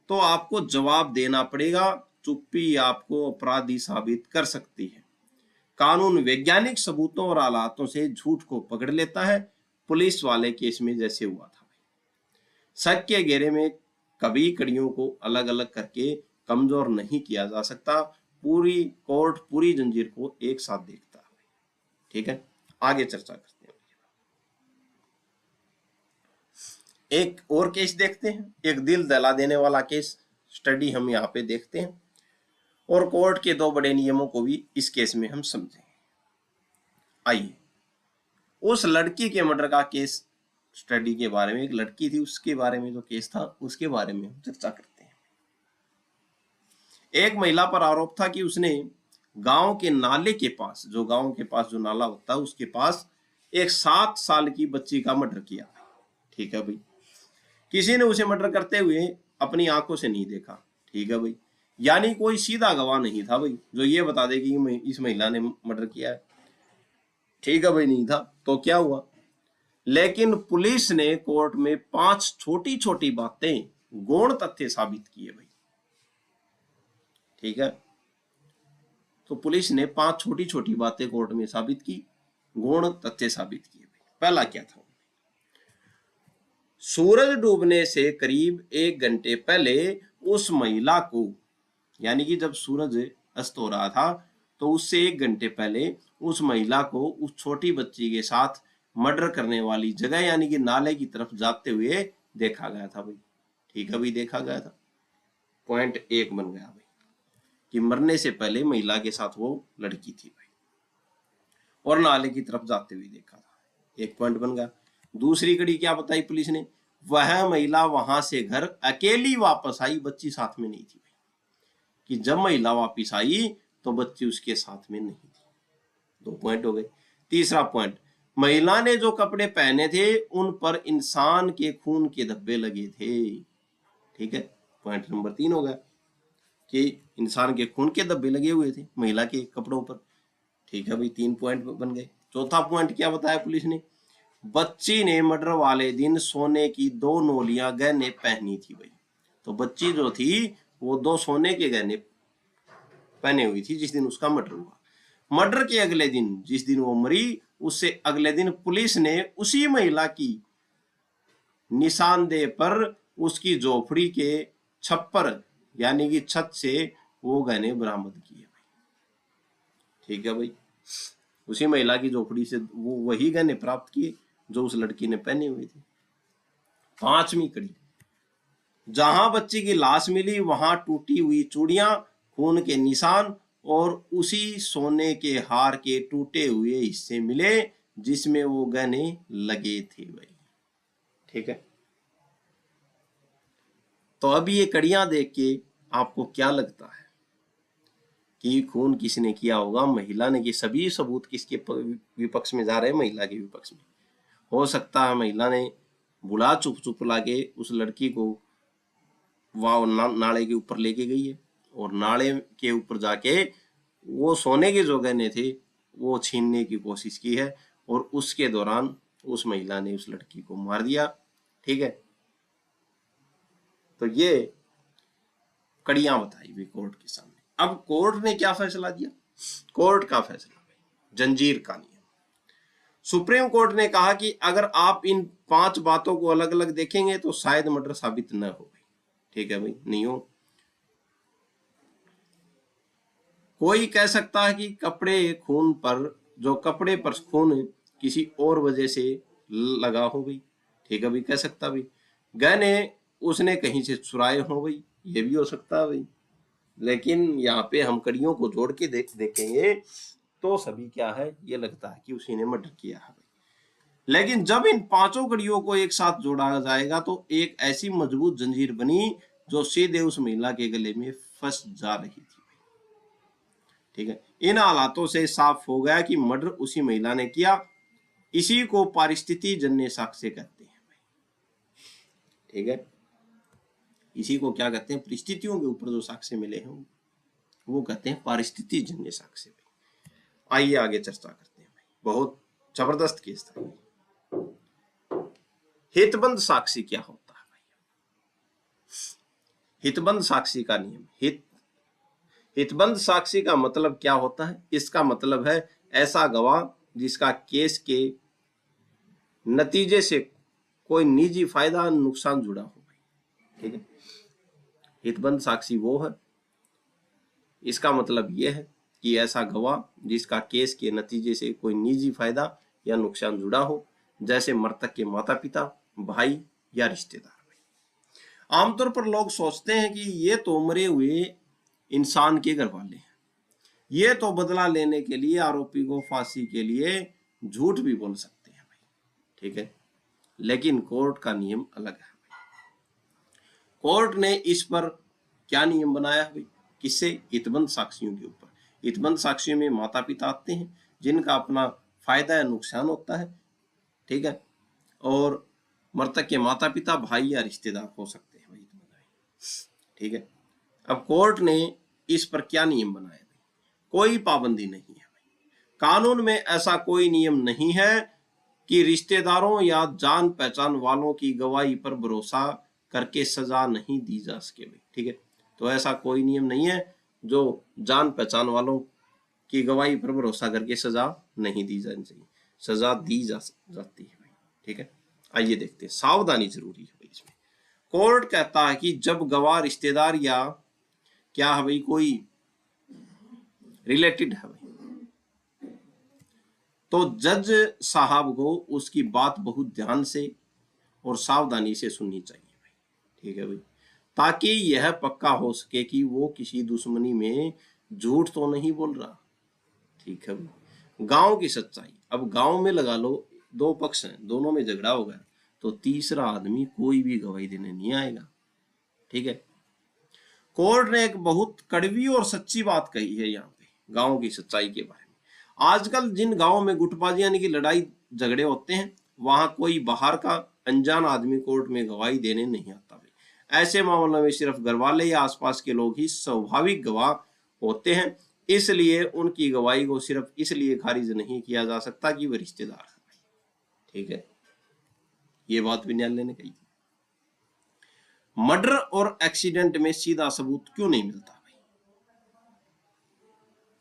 तो आपको जवाब देना पड़ेगा। चुप्पी आपको अपराधी साबित कर सकती है। कानून वैज्ञानिक सबूतों और हालातों से झूठ को पकड़ लेता है, पुलिस वाले केस में जैसे हुआ था। शक के घेरे में कभी कड़ियों को अलग अलग करके कमजोर नहीं किया जा सकता। पूरी कोर्ट पूरी जंजीर को एक साथ देखता है। ठीक है, आगे चर्चा करते हैं। एक और केस देखते हैं, एक दिल दहला देने वाला केस स्टडी हम यहाँ पे देखते हैं और कोर्ट के दो बड़े नियमों को भी इस केस में हम समझेंगे। आइए, उस लड़की के मर्डर का केस स्टडी के बारे में, एक लड़की थी उसके बारे में जो केस था उसके बारे में हम चर्चा करते हैं। एक महिला पर आरोप था कि उसने गांव के नाले के पास, जो गांव के पास जो नाला होता है उसके पास एक 7 साल की बच्ची का मर्डर किया। ठीक है भाई, किसी ने उसे मर्डर करते हुए अपनी आंखों से नहीं देखा। ठीक है भाई, यानी कोई सीधा गवाह नहीं था भाई जो ये बता दे कि इस महिला ने मर्डर किया है। ठीक है भाई, नहीं था तो क्या हुआ, लेकिन पुलिस ने कोर्ट में 5 छोटी छोटी बातें गौण तथ्य साबित किए भाई। ठीक है, तो पुलिस ने 5 छोटी छोटी बातें कोर्ट में साबित की, गौण तथ्य साबित किए भाई। पहला क्या था, सूरज डूबने से करीब 1 घंटे पहले उस महिला को, यानी कि जब सूरज अस्त हो रहा था तो उससे 1 घंटे पहले उस महिला को उस छोटी बच्ची के साथ मर्डर करने वाली जगह यानी कि नाले की तरफ जाते हुए देखा गया था भाई। ठीक है भाई, देखा गया था। पॉइंट 1 बन गया भाई कि मरने से पहले महिला के साथ वो लड़की थी भाई और नाले की तरफ जाते हुए देखा था, 1 पॉइंट बन गया। दूसरी कड़ी क्या बताई पुलिस ने, वह महिला वहां से घर अकेली वापस आई, बच्ची साथ में नहीं थी भाई, कि जब महिला वापस आई तो बच्ची उसके साथ में नहीं थी। 2 पॉइंट हो गए। तीसरा पॉइंट, महिला ने जो कपड़े पहने थे उन पर इंसान के खून के धब्बे लगे थे। ठीक है, पॉइंट नंबर 3 हो गया कि इंसान के खून के धब्बे लगे हुए थे महिला के कपड़ों पर। ठीक है भाई, 3 पॉइंट बन गए। चौथा पॉइंट क्या बताया पुलिस ने, बच्ची ने मर्डर वाले दिन सोने की 2 नोलियां गहने पहनी थी भाई। तो बच्ची जो थी वो 2 सोने के गहने पहने हुई थी जिस दिन उसका मर्डर हुआ। मर्डर के अगले दिन जिस दिन वो मरी, उससे अगले दिन पुलिस ने उसी महिला की निशानदेह पर उसकी झोपड़ी के छप्पर यानी कि छत से वो गहने बरामद किए भाई। ठीक है भाई, उसी महिला की झोपड़ी से वो वही गहने प्राप्त किए जो उस लड़की ने पहने हुए थे। 5वीं कड़ी, जहां बच्ची की लाश मिली वहां टूटी हुई चूड़ियां, खून के निशान और उसी सोने के हार के टूटे हुए हिस्से मिले जिसमें वो गहने लगे थे भाई। ठीक है, तो अब ये कड़ियां देख के आपको क्या लगता है कि खून किसने किया होगा? महिला ने। कि सभी सबूत किसके विपक्ष में जा रहे हैं? महिला के विपक्ष में। हो सकता है महिला ने बुला चुप चुप लाके उस लड़की को नाले के ऊपर लेके गई है और नाले के ऊपर जाके वो सोने के जो गहने थे वो छीनने की कोशिश की है और उसके दौरान उस महिला ने उस लड़की को मार दिया। ठीक है, तो ये कड़ियां बताई हुई कोर्ट के सामने। अब कोर्ट ने क्या फैसला दिया? कोर्ट का फैसला जंजीर का नियम। सुप्रीम कोर्ट ने कहा कि अगर आप इन 5 बातों को अलग अलग देखेंगे तो शायद मर्डर साबित न हो। ठीक है भाई, नहीं हो। कोई कह सकता है कि कपड़े पर खून किसी और वजह से लगा हो भाई। ठीक है भाई, कह सकता भाई। गहने उसने कहीं से चुराए हो भाई, ये भी हो सकता है भाई। लेकिन यहाँ पे हम कड़ियों को जोड़ के देखेंगे तो सभी क्या है, ये लगता है कि उसी ने मर्डर किया है भाई। लेकिन जब इन 5 कड़ियों को एक साथ जोड़ा जाएगा तो एक ऐसी मजबूत जंजीर बनी जो सीधे उस महिला के गले में फंस जा रही थी। ठीक है, इन हालातों से साफ हो गया कि मर्डर उसी महिला ने किया। इसी को पारिस्थिति जन्य साक्ष्य कहते हैं भाई। ठीक है, इसी को क्या कहते हैं? परिस्थितियों के ऊपर जो साक्ष्य मिले हैं वो कहते हैं पारिस्थिति जन्य साक्ष्य भाई। आइए आगे चर्चा करते हैं भाई, बहुत जबरदस्त केस था। हितबंध साक्षी क्या होता है भाई? हितबंध साक्षी का नियम। हितबंध साक्षी का मतलब क्या होता है? इसका मतलब है ऐसा गवाह जिसका केस के नतीजे से कोई निजी फायदा नुकसान जुड़ा हो भाई। ठीक है, हितबंध साक्षी वो है, इसका मतलब यह है कि ऐसा गवाह जिसका केस के नतीजे से कोई निजी फायदा या नुकसान जुड़ा हो, जैसे मृतक के माता पिता, भाई या रिश्तेदार भाई। आमतौर पर लोग सोचते हैं कि ये तो मरे हुए इंसान के घर वाले हैं, ये तो बदला लेने के लिए आरोपी को फांसी के लिए झूठ भी बोल सकते हैं भाई। ठीक है, लेकिन कोर्ट का नियम अलग है भाई। कोर्ट ने इस पर क्या नियम बनाया है भाई? किससे? हितबंध साक्षियों के ऊपर। हितबंध साक्षियों में माता पिता आते हैं जिनका अपना फायदा या नुकसान होता है। ठीक है, और मृतक के माता पिता, भाई या रिश्तेदार हो सकते हैं भाई। ठीक है, अब कोर्ट ने इस पर क्या नियम बनाया भाई? कोई पाबंदी नहीं है भाई। कानून में ऐसा कोई नियम नहीं है कि रिश्तेदारों या जान पहचान वालों की गवाही पर भरोसा करके सजा नहीं दी जा सके भाई। ठीक है, तो ऐसा कोई नियम नहीं है जो जान पहचान वालों की गवाही पर भरोसा करके सजा नहीं दी जानी चाहिए। सजा दी जाती है भाई। ठीक है, आइए देखते हैं। सावधानी जरूरी है भाई इसमें। कोर्ट कहता है कि जब गवाह रिश्तेदार या क्या है भाई, कोई रिलेटेड है भाई, तो जज साहब को उसकी बात बहुत ध्यान से और सावधानी से सुननी चाहिए भाई। ठीक है भाई, ताकि यह पक्का हो सके कि वो किसी दुश्मनी में झूठ तो नहीं बोल रहा। ठीक है भाई, गांव की सच्चाई, अब गांव में लगा लो दो पक्ष हैं, दोनों में झगड़ा हो गया तो तीसरा आदमी कोई भी गवाही देने नहीं आएगा। ठीक है, कोर्ट ने एक बहुत कड़वी और सच्ची बात कही है यहाँ पे गांव की सच्चाई के बारे में। आजकल जिन गांवों में गुटबाजी यानी कि लड़ाई झगड़े होते हैं, वहां कोई बाहर का अनजान आदमी कोर्ट में गवाही देने नहीं आता भाई। ऐसे मामलों में सिर्फ घर वाले या आसपास के लोग ही स्वाभाविक गवाह होते हैं, इसलिए उनकी गवाही को सिर्फ इसलिए खारिज नहीं किया जा सकता कि वे रिश्तेदार हैं। ठीक है, ये बात भी न्यायालय ने कही। मर्डर और एक्सीडेंट में सीधा सबूत क्यों नहीं मिलता भाई,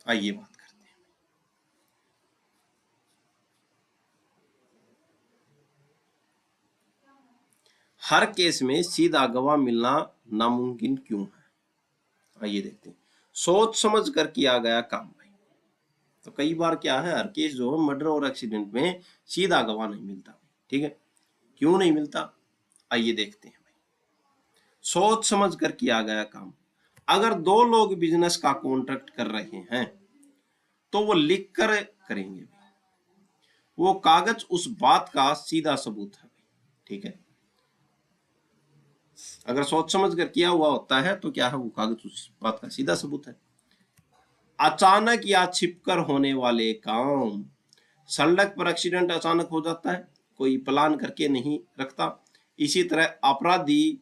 आइए बात करते हैं। हर केस में सीधा गवाह मिलना नामुमकिन क्यों है, आइए देखते हैं। सोच समझ कर किया गया काम भाई, तो कई बार क्या है, हर केस जो मर्डर और एक्सीडेंट में सीधा गवाह नहीं मिलता। ठीक है, क्यों नहीं मिलता, आइए देखते हैं। सोच समझ कर किया गया काम, अगर दो लोग बिजनेस का कॉन्ट्रैक्ट कर रहे हैं तो वो लिख कर करेंगे, वो कागज उस बात का सीधा सबूत है। ठीक है, अगर सोच समझ कर किया हुआ होता है तो क्या है, वो कागज उस बात का सीधा सबूत है। अचानक या छिपकर होने वाले काम, सड़क पर एक्सीडेंट अचानक हो जाता है, कोई प्लान करके नहीं रखता। इसी तरह अपराधी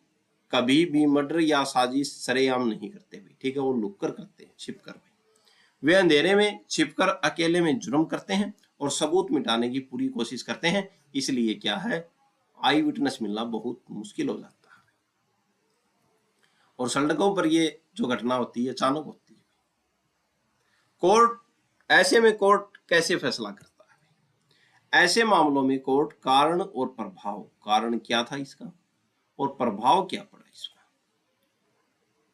कभी भी मर्डर या साजिश सरेआम नहीं करते भाई। ठीक है, वो लुक कर करते हैं, छिपकर भाई। वे अंधेरे में छिपकर अकेले में जुर्म करते हैं और सबूत मिटाने की पूरी कोशिश करते हैं, इसलिए क्या है, आई विटनेस मिलना बहुत मुश्किल हो जाता है। और सड़कों पर ये जो घटना होती है अचानक होती है। कोर्ट, ऐसे में कोर्ट कैसे फैसला करता है, ऐसे मामलों में कोर्ट कारण और प्रभाव, कारण क्या था इसका और प्रभाव क्या पड़ा इसका,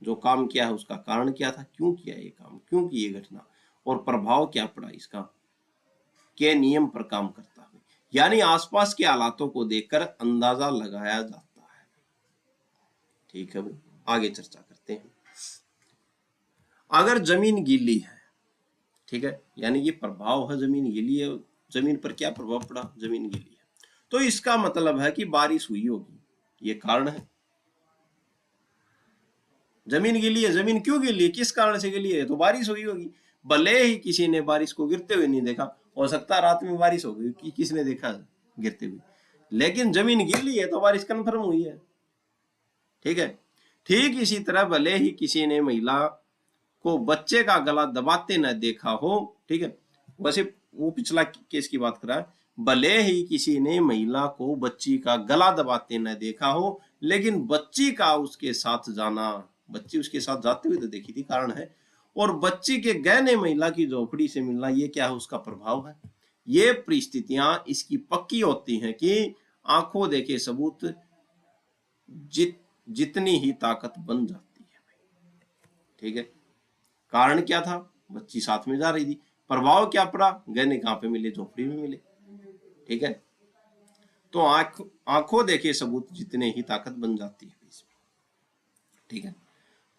जो काम किया है उसका कारण क्या था, क्यों किया ये काम, क्यों की ये घटना, और प्रभाव क्या पड़ा इसका, के नियम पर काम करता है। यानी आसपास के हालातों को देखकर अंदाजा लगाया जाता है। ठीक है, आगे चर्चा करते हैं। अगर जमीन गीली है, ठीक है, यानी ये प्रभाव है, जमीन गीली है, जमीन पर क्या प्रभाव पड़ा, जमीन गीली है, तो इसका मतलब है कि बारिश हुई होगी, ये कारण है। जमीन गीली है, जमीन क्यों गीली है, किस कारण से गीली है, तो बारिश हुई होगी। भले ही किसी ने बारिश को गिरते हुए नहीं देखा, हो सकता है रात में बारिश हो गई कि किसने देखा गिरते हुए, लेकिन जमीन गीली है तो बारिश कन्फर्म हुई है। ठीक है, ठीक इसी तरह भले ही किसी ने महिला को बच्चे का गला दबाते न देखा हो, ठीक है, वैसे वो पिछला केस की बात कर रहा है, भले ही किसी ने महिला को बच्ची का गला दबाते न देखा हो, लेकिन बच्ची का उसके साथ जाना, बच्ची उसके साथ जाते हुए तो देखी थी, कारण है, और बच्ची के गहने महिला की झोपड़ी से मिलना, ये क्या है, उसका प्रभाव है। ये परिस्थितियां इसकी पक्की होती हैं कि आंखों देखे सबूत जितनी ही ताकत बन जाती है। ठीक है, कारण क्या था, बच्ची साथ में जा रही थी, प्रभाव क्या पड़ा, गहने कहां पे मिले, झोपड़ी में मिले। ठीक है, तो आंखों देखे सबूत जितने ही ताकत बन जाती है इसमें। ठीक है,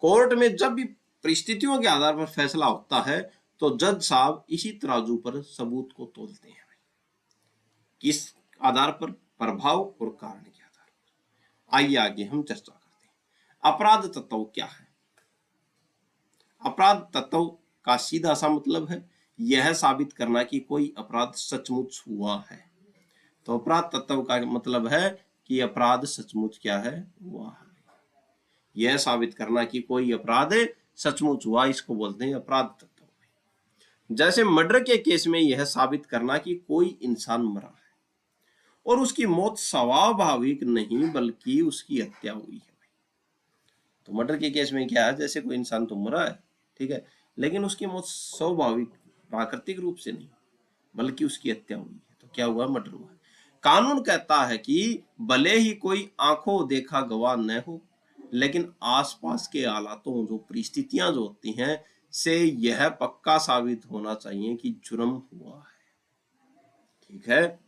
कोर्ट में जब भी परिस्थितियों के आधार पर फैसला होता है तो जज साहब इसी तराजू पर सबूत को तोलते हैं। किस आधार पर, प्रभाव और कारण के आधार पर। आइए आगे हम चर्चा करते हैं। अपराध तत्व क्या है, अपराध तत्व का सीधा सा मतलब है यह साबित करना कि कोई अपराध सचमुच हुआ है। तो अपराध तत्व का मतलब है कि अपराध सचमुच क्या है, हुआ है। यह साबित करना कि कोई अपराध सचमुच हुआ, इसको बोलते हैं अपराध तत्व। जैसे मर्डर के केस में यह साबित करना कि कोई इंसान मरा है और उसकी मौत स्वाभाविक नहीं बल्कि उसकी हत्या हुई है। तो मर्डर के केस में क्या है, जैसे कोई इंसान तो मरा है, ठीक है, लेकिन उसकी मौत स्वाभाविक प्राकृतिक रूप से नहीं बल्कि उसकी हत्या हुई है, तो क्या हुआ, मर्डर हुआ। कानून कहता है कि भले ही कोई आंखों देखा गवाह न हो, लेकिन आसपास के हालातों, जो परिस्थितियां जो होती हैं, से यह पक्का साबित होना चाहिए कि जुर्म हुआ है। ठीक है,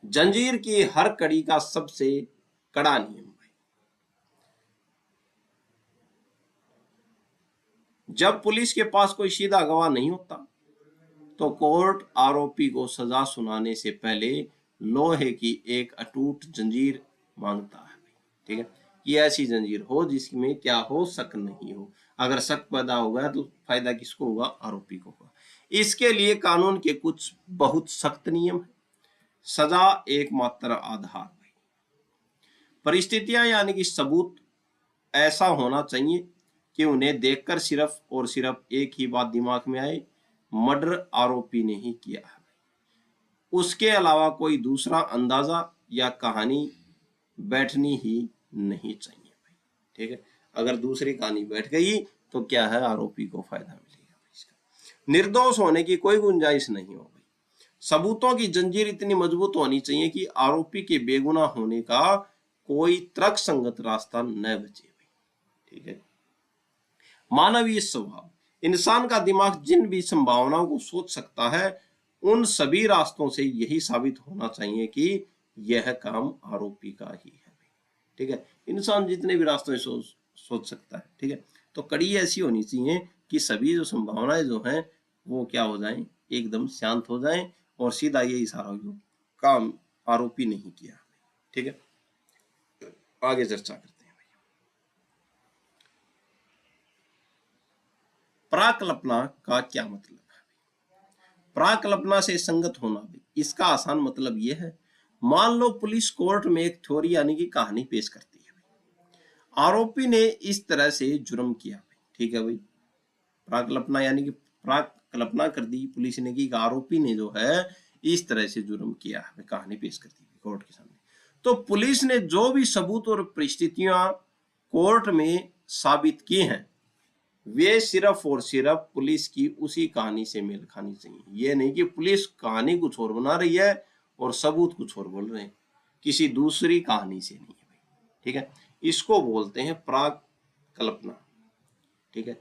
जंजीर की हर कड़ी का सबसे कड़ा नियम भाई, जब पुलिस के पास कोई सीधा गवाह नहीं होता तो कोर्ट आरोपी को सजा सुनाने से पहले लोहे की एक अटूट जंजीर मांगता है। ठीक है, कि ऐसी जंजीर हो जिसमें क्या हो, शक नहीं हो। अगर शक पैदा हो गया तो फायदा किसको होगा, आरोपी को होगा। इसके लिए कानून के कुछ बहुत सख्त नियम है। सजा एकमात्र आधार, परिस्थितियां यानी कि सबूत ऐसा होना चाहिए कि उन्हें देखकर सिर्फ और सिर्फ एक ही बात दिमाग में आए, मर्डर आरोपी ने ही किया है। उसके अलावा कोई दूसरा अंदाजा या कहानी बैठनी ही नहीं चाहिए भाई। ठीक है, अगर दूसरी कहानी बैठ गई तो क्या है, आरोपी को फायदा मिलेगा इसका। निर्दोष होने की कोई गुंजाइश नहीं हो भाई। सबूतों की जंजीर इतनी मजबूत होनी चाहिए कि आरोपी के बेगुनाह होने का कोई तर्कसंगत रास्ता न बचे भाई। ठीक है, मानवीय स्वभाव, इंसान का दिमाग जिन भी संभावनाओं को सोच सकता है उन सभी रास्तों से यही साबित होना चाहिए कि यह काम आरोपी का ही है। ठीक है, इंसान जितने भी रास्तों से सोच सकता है। ठीक है, तो कड़ी ऐसी होनी चाहिए कि सभी जो संभावनाएं जो हैं वो क्या हो जाएं, एकदम शांत हो जाएं और सीधा यही सारा जो काम आरोपी नहीं किया। ठीक है, आगे चर्चा करते हैं। प्राकल्पना का क्या मतलब है? प्राकल्पना से संगत होना भी, इसका आसान मतलब यह है, मान लो पुलिस कोर्ट में एक थ्योरी यानी कि कहानी पेश करती है, आरोपी ने इस तरह से जुर्म किया भाई। ठीक है भाई, प्राकल्पना यानी कि प्राकल्पना कर दी पुलिस ने कि आरोपी ने जो है इस तरह से जुर्म किया है, कहानी पेश करती है कोर्ट के सामने। तो पुलिस ने जो भी सबूत और परिस्थितियां कोर्ट में साबित की हैं वे सिर्फ और सिर्फ पुलिस की उसी कहानी से मेल खानी चाहिए। ये नहीं कि पुलिस कहानी कुछ और बना रही है और सबूत कुछ और बोल रहे हैं, किसी दूसरी कहानी से नहीं है भाई। ठीक है, इसको बोलते हैं प्राक कल्पना। ठीक है,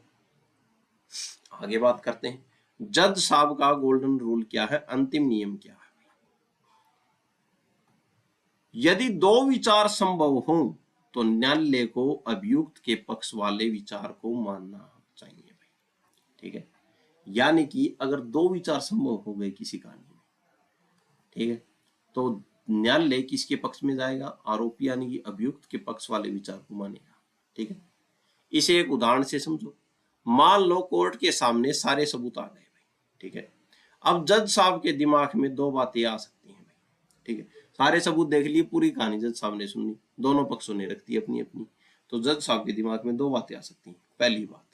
आगे बात करते हैं, जज साहब का गोल्डन रूल क्या है, अंतिम नियम क्या है। यदि दो विचार संभव हों तो न्यायालय को अभियुक्त के पक्ष वाले विचार को मानना चाहिए भाई। ठीक है, यानी कि अगर दो विचार संभव हो गए किसी कहानी में, ठीक है, तो न्यायालय किसके पक्ष में जाएगा, आरोपी यानी कि अभियुक्त के पक्ष वाले विचार को मानेगा। ठीक है, इसे एक उदाहरण से समझो। मान लो कोर्ट के सामने सारे सबूत आ गए भाई। ठीक है, अब जज साहब के दिमाग में दो बातें आ सकती हैं भाई। ठीक है, सारे सबूत देख लिए, पूरी कहानी जज साहब ने सुनी, दोनों पक्षों ने रख दी अपनी अपनी, तो जज साहब के दिमाग में दो बातें आ सकती हैं। पहली बात,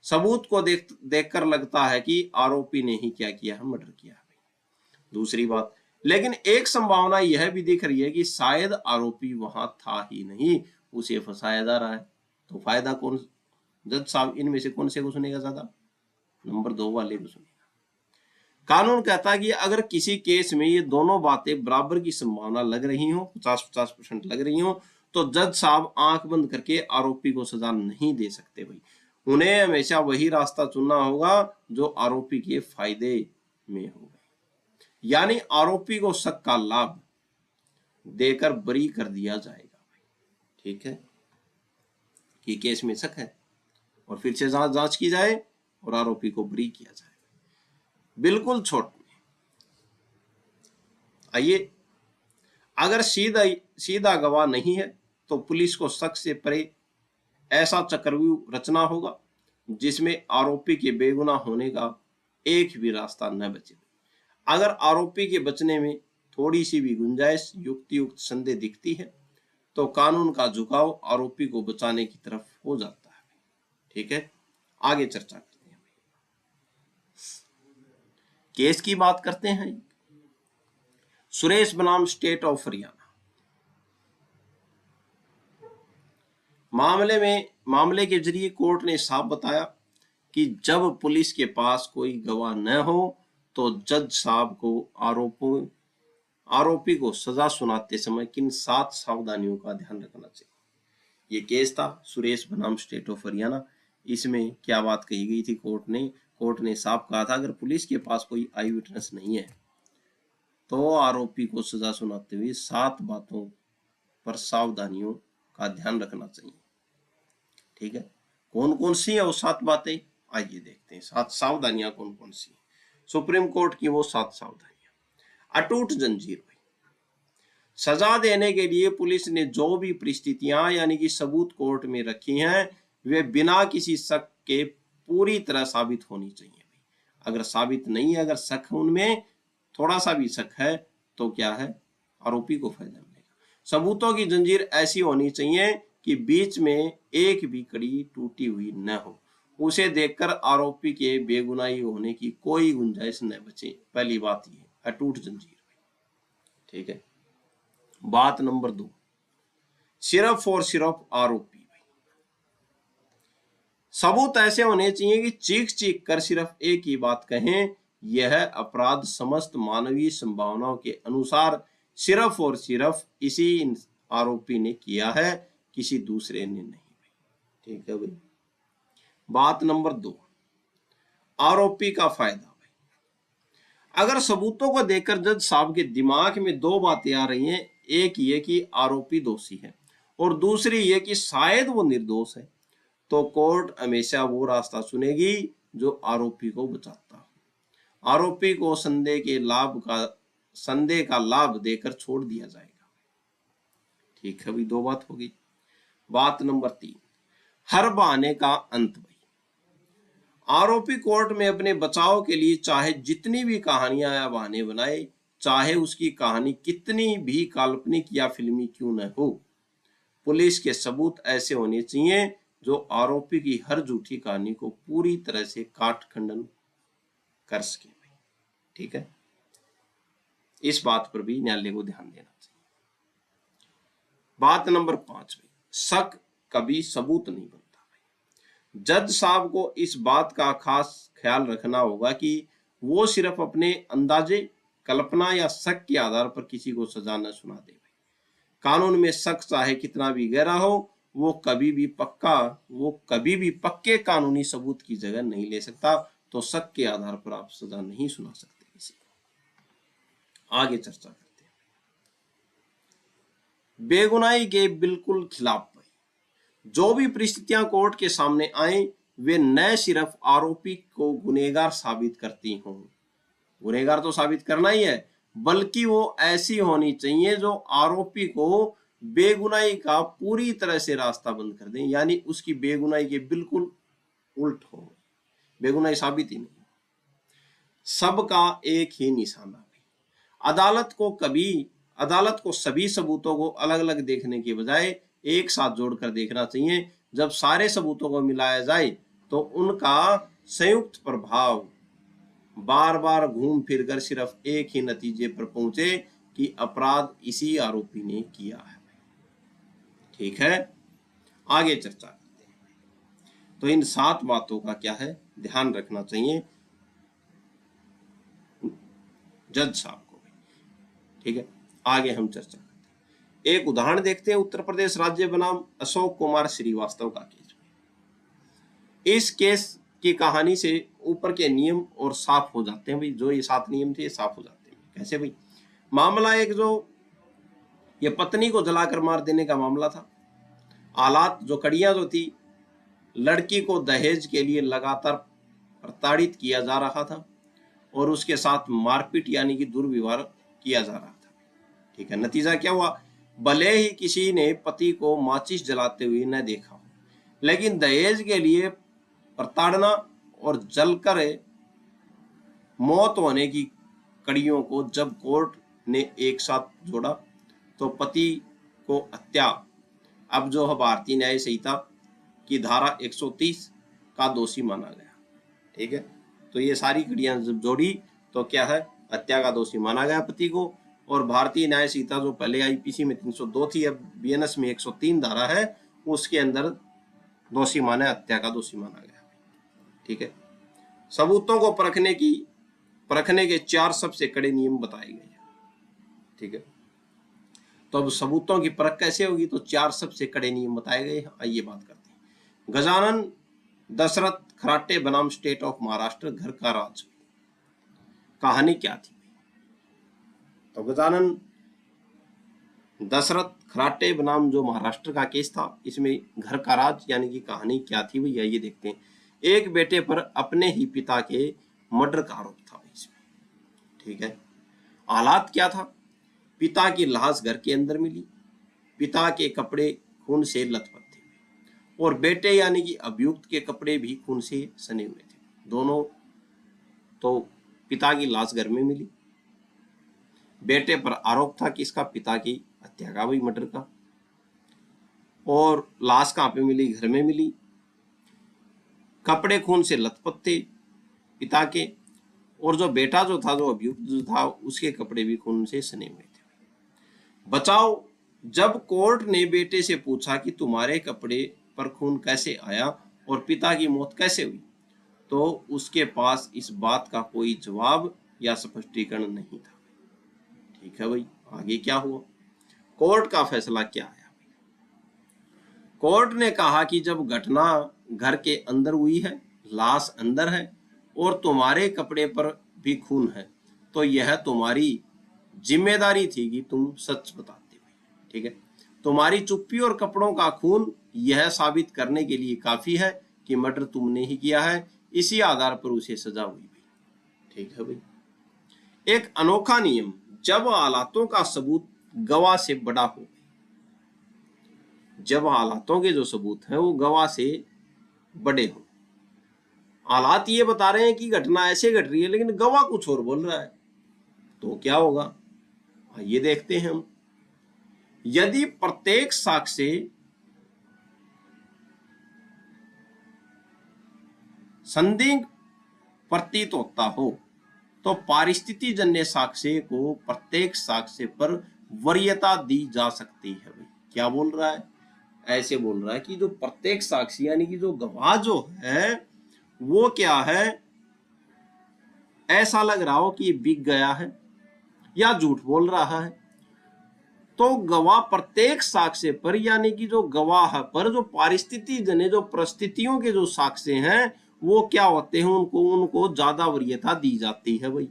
सबूत को देखकर लगता है कि आरोपी ने ही क्या किया है, मर्डर किया है भाई। दूसरी बात, लेकिन एक संभावना यह भी दिख रही है कि शायद आरोपी वहां था ही नहीं, उसे फंसाया जा रहा है। तो फायदा कौन, जज साहब इनमें से कौन से को सुनेगा ज्यादा, नंबर 2 वाले को सुनेगा। कानून कहता है कि अगर किसी केस में ये दोनों बातें बराबर की संभावना लग रही हो, 50-50% लग रही हो, तो जज साहब आंख बंद करके आरोपी को सजा नहीं दे सकते भाई। उन्हें हमेशा वही रास्ता चुनना होगा जो आरोपी के फायदे में होगा, यानी आरोपी को शक का लाभ देकर बरी कर दिया जाएगा भाई। ठीक है, कि केस में शक है और फिर से जांच की जाए और आरोपी को बरी किया जाए। बिल्कुल छोट में आइए, अगर सीधा गवाह नहीं है तो पुलिस को शक से परे ऐसा चक्रव्यूह रचना होगा जिसमें आरोपी के बेगुनाह होने का एक भी रास्ता न बचे। अगर आरोपी के बचने में थोड़ी सी भी गुंजाइश, युक्त संदेह दिखती है तो कानून का झुकाव आरोपी को बचाने की तरफ हो जाता है। ठीक है, आगे चर्चा करते हैं। केस की बात करते हैं। सुरेश बनाम स्टेट ऑफ हरियाणा, मामले के जरिए कोर्ट ने साफ बताया कि जब पुलिस के पास कोई गवाह न हो तो जज साहब को आरोपी को सजा सुनाते समय किन 7 सावधानियों का ध्यान रखना चाहिए। ये केस था सुरेश बनाम स्टेट ऑफ हरियाणा। इसमें क्या बात कही गई थी, कोर्ट ने साफ कहा था अगर पुलिस के पास कोई आई विटनेस नहीं है तो आरोपी को सजा सुनाते हुए 7 बातों पर सावधानियों का ध्यान रखना चाहिए। ठीक है, कौन कौन सी है वो 7 बातें, आइए देखते हैं 7 सावधानियां कौन कौन सी। सुप्रीम कोर्ट की वो 7 सावधानियां। अटूट जंजीर। सजा देने के लिए पुलिस ने जो भी परिस्थितियां यानी कि सबूत कोर्ट में रखी हैं वे बिना किसी शक के पूरी तरह साबित होनी चाहिए। अगर साबित नहीं है, अगर शक है उनमें, थोड़ा सा भी शक है, तो क्या है, आरोपी को फायदा मिलेगा। सबूतों की जंजीर ऐसी होनी चाहिए कि बीच में एक भी कड़ी टूटी हुई न हो। उसे देखकर आरोपी के बेगुनाही होने की कोई गुंजाइश न बचे। पहली बात ये अटूट जंजीर। ठीक है। बात नंबर 2, सिर्फ और सिर्फ आरोपी। सबूत ऐसे होने चाहिए कि चीख चीख कर सिर्फ एक ही बात कहें, यह अपराध समस्त मानवीय संभावनाओं के अनुसार सिर्फ और सिर्फ इसी आरोपी ने किया है, किसी दूसरे ने नहीं। ठीक है भाई। बात नंबर 2, आरोपी का फायदा। अगर सबूतों को देखकर जज साहब के दिमाग में 2 बातें आ रही हैं, एक ये कि आरोपी दोषी है और दूसरी ये कि शायद वो निर्दोष है, तो कोर्ट हमेशा वो रास्ता चुनेगी जो आरोपी को बचाता हो। आरोपी को संदेह का लाभ देकर छोड़ दिया जाएगा। ठीक है भाई, 2 बात होगी। बात नंबर 3, हर बहाने का अंत। भाई आरोपी कोर्ट में अपने बचाव के लिए चाहे जितनी भी कहानियां या बहाने बनाए, चाहे उसकी कहानी कितनी भी काल्पनिक या फिल्मी क्यों न हो, पुलिस के सबूत ऐसे होने चाहिए जो आरोपी की हर झूठी कहानी को पूरी तरह से काट खंडन कर सके। ठीक है, इस बात पर भी न्यायालय को ध्यान देना चाहिए। बात नंबर 5, शक कभी सबूत नहीं बनता। जज साहब को इस बात का खास ख्याल रखना होगा कि वो सिर्फ अपने अंदाजे, कल्पना या शक के आधार पर किसी को सजा न सुना दे। कानून में शक चाहे कितना भी गहरा हो, वो कभी भी पक्के कानूनी सबूत की जगह नहीं ले सकता। तो शक के आधार पर आप सजा नहीं सुना सकते किसी को। आगे चर्चा करते हैं। बेगुनाही के बिल्कुल खिलाफ। जो भी परिस्थितियां कोर्ट के सामने आए वे न सिर्फ आरोपी को गुनहगार साबित करती हों, गुनहगार तो साबित करना ही है, बल्कि वो ऐसी होनी चाहिए जो आरोपी को बेगुनाही का पूरी तरह से रास्ता बंद कर दें, यानी उसकी बेगुनाही के बिल्कुल उल्ट हो, बेगुनाही साबित ही नहीं। सबका एक ही निशाना। अदालत को सभी सबूतों को अलग अलग देखने के बजाय एक साथ जोड़कर देखना चाहिए। जब सारे सबूतों को मिलाया जाए तो उनका संयुक्त प्रभाव बार बार घूम फिर कर सिर्फ एक ही नतीजे पर पहुंचे कि अपराध इसी आरोपी ने किया है। ठीक है, आगे चर्चा करते हैं। तो इन 7 बातों का क्या है, ध्यान रखना चाहिए जज साहब को। ठीक है, आगे हम चर्चा करते हैं। एक उदाहरण देखते हैं उत्तर प्रदेश राज्य बनाम अशोक कुमार श्रीवास्तव का केस। इस केस की कहानी से ऊपर के नियम और साफ हो जाते हैं भाई, जो ये 7 नियम थे ये साफ हो जाते हैं। कैसे भाई, मामला एक जो ये पत्नी को जलाकर मार देने का मामला था। हालात जो कड़ियां जो थी, लड़की को दहेज के लिए लगातार प्रताड़ित किया जा रहा था और उसके साथ मारपीट यानी कि दुर्व्यवहार किया जा रहा था। ठीक है, नतीजा क्या हुआ, भले ही किसी ने पति को माचिस जलाते हुए न देखा, लेकिन दहेज के लिए प्रताड़ना और जलकर मौत होने की कड़ियों को जब कोर्ट ने एक साथ जोड़ा तो पति को हत्या, अब जो है भारतीय न्याय संहिता की धारा 130 का दोषी माना गया। ठीक है, तो ये सारी कड़ियां जब जोड़ी तो क्या है, हत्या का दोषी माना गया पति को। और भारतीय न्याय संहिता जो पहले आईपीसी में 302 थी, अब बीएनएस में 103 धारा है, उसके अंदर दोषी माना, हत्या का दोषी माना गया। ठीक है, सबूतों को परखने के 4 सबसे कड़े नियम बताए गए हैं। ठीक है, तो अब सबूतों की परख कैसे होगी, तो 4 सबसे कड़े नियम बताए गए हैं। आइए बात करते हैं। गजानन दशरथ खराटे बनाम स्टेट ऑफ महाराष्ट्र, घर का राज। कहानी क्या थी, तो गजानन दशरथ खराटे बनाम जो महाराष्ट्र का केस था, इसमें घर का राज यानी कि कहानी क्या थी भैया, ये देखते हैं। एक बेटे पर अपने ही पिता के मर्डर का आरोप था इसमें। ठीक है, हालात क्या था? पिता की लाश घर के अंदर मिली, पिता के कपड़े खून से लथपथ थे और बेटे यानी कि अभियुक्त के कपड़े भी खून से सने हुए थे। दोनों तो पिता की लाश घर में मिली, बेटे पर आरोप था कि इसका पिता की हत्या का, भी मर्डर का। और लाश कहाँ पे मिली? घर में मिली, कपड़े खून से लथपथ थे पिता के, और जो बेटा जो था, जो अभियुक्त जो था, उसके कपड़े भी खून से सने हुए थे। बचाओ, जब कोर्ट ने बेटे से पूछा कि तुम्हारे कपड़े पर खून कैसे आया और पिता की मौत कैसे हुई, तो उसके पास इस बात का कोई जवाब या स्पष्टीकरण नहीं था। ठीक है भाई, आगे क्या हुआ? कोर्ट का फैसला क्या आया? कोर्ट ने कहा कि जब घटना घर के अंदर हुई है, लाश अंदर है और तुम्हारे कपड़े पर भी खून है, तो यह तुम्हारी जिम्मेदारी थी कि तुम सच बताते भाई। ठीक है, तुम्हारी चुप्पी और कपड़ों का खून यह साबित करने के लिए काफी है कि मर्डर तुमने ही किया है। इसी आधार पर उसे सजा हुई भाई। ठीक है भाई, एक अनोखा नियम, जब हालातों का सबूत गवाह से बड़ा हो, जब हालातों के जो सबूत हैं वो गवाह से बड़े हों। हालात ये बता रहे हैं कि घटना ऐसे घट रही है, लेकिन गवाह कुछ और बोल रहा है, तो क्या होगा? ये देखते हैं हम। यदि प्रत्येक साक्ष्य संदिग्ध प्रतीत होता हो, तो पारिस्थिति जन्य साक्ष्य को प्रत्येक साक्ष्य पर वरीयता दी जा सकती है भाई। क्या बोल रहा है? ऐसे बोल रहा है कि जो प्रत्येक साक्षी यानी कि जो गवाह जो है वो क्या है, ऐसा लग रहा हो कि ये बिक गया है या झूठ बोल रहा है, तो गवाह प्रत्येक साक्ष्य पर यानी कि जो गवाह पर जो पारिस्थिति जन्य जो परिस्थितियों के जो साक्ष्य हैं वो क्या होते हैं, उनको ज्यादा वरीयता दी जाती है भाई।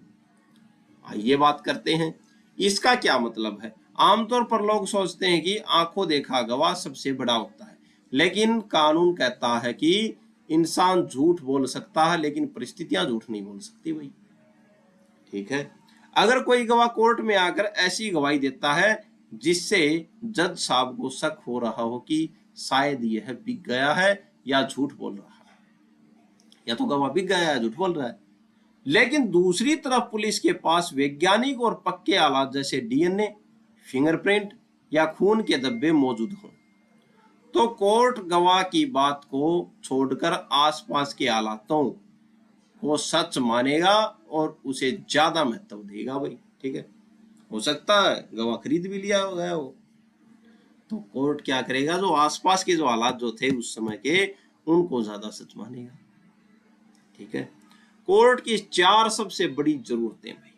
आइए बात करते हैं इसका क्या मतलब है। आमतौर पर लोग सोचते हैं कि आंखों देखा गवाह सबसे बड़ा होता है, लेकिन कानून कहता है कि इंसान झूठ बोल सकता है लेकिन परिस्थितियां झूठ नहीं बोल सकती भाई। ठीक है, अगर कोई गवाह कोर्ट में आकर ऐसी गवाही देता है जिससे जज साहब को शक हो रहा हो कि शायद यह बिक गया है या झूठ बोल रहा है, या तो गवाह बिक गया है झूठ बोल रहा है, लेकिन दूसरी तरफ पुलिस के पास वैज्ञानिक और पक्के आलात जैसे डीएनए, फिंगरप्रिंट या खून के धब्बे मौजूद हों, तो कोर्ट गवाह की बात को छोड़कर आसपास के आलातों को सच मानेगा और उसे ज्यादा महत्व देगा भाई। ठीक है, हो सकता है गवाह खरीद भी लिया गया हो, तो कोर्ट क्या करेगा, जो आसपास के जो हालात जो थे उस समय के उनको ज्यादा सच मानेगा। ठीक है, कोर्ट की 4 सबसे बड़ी जरूरतें भाई।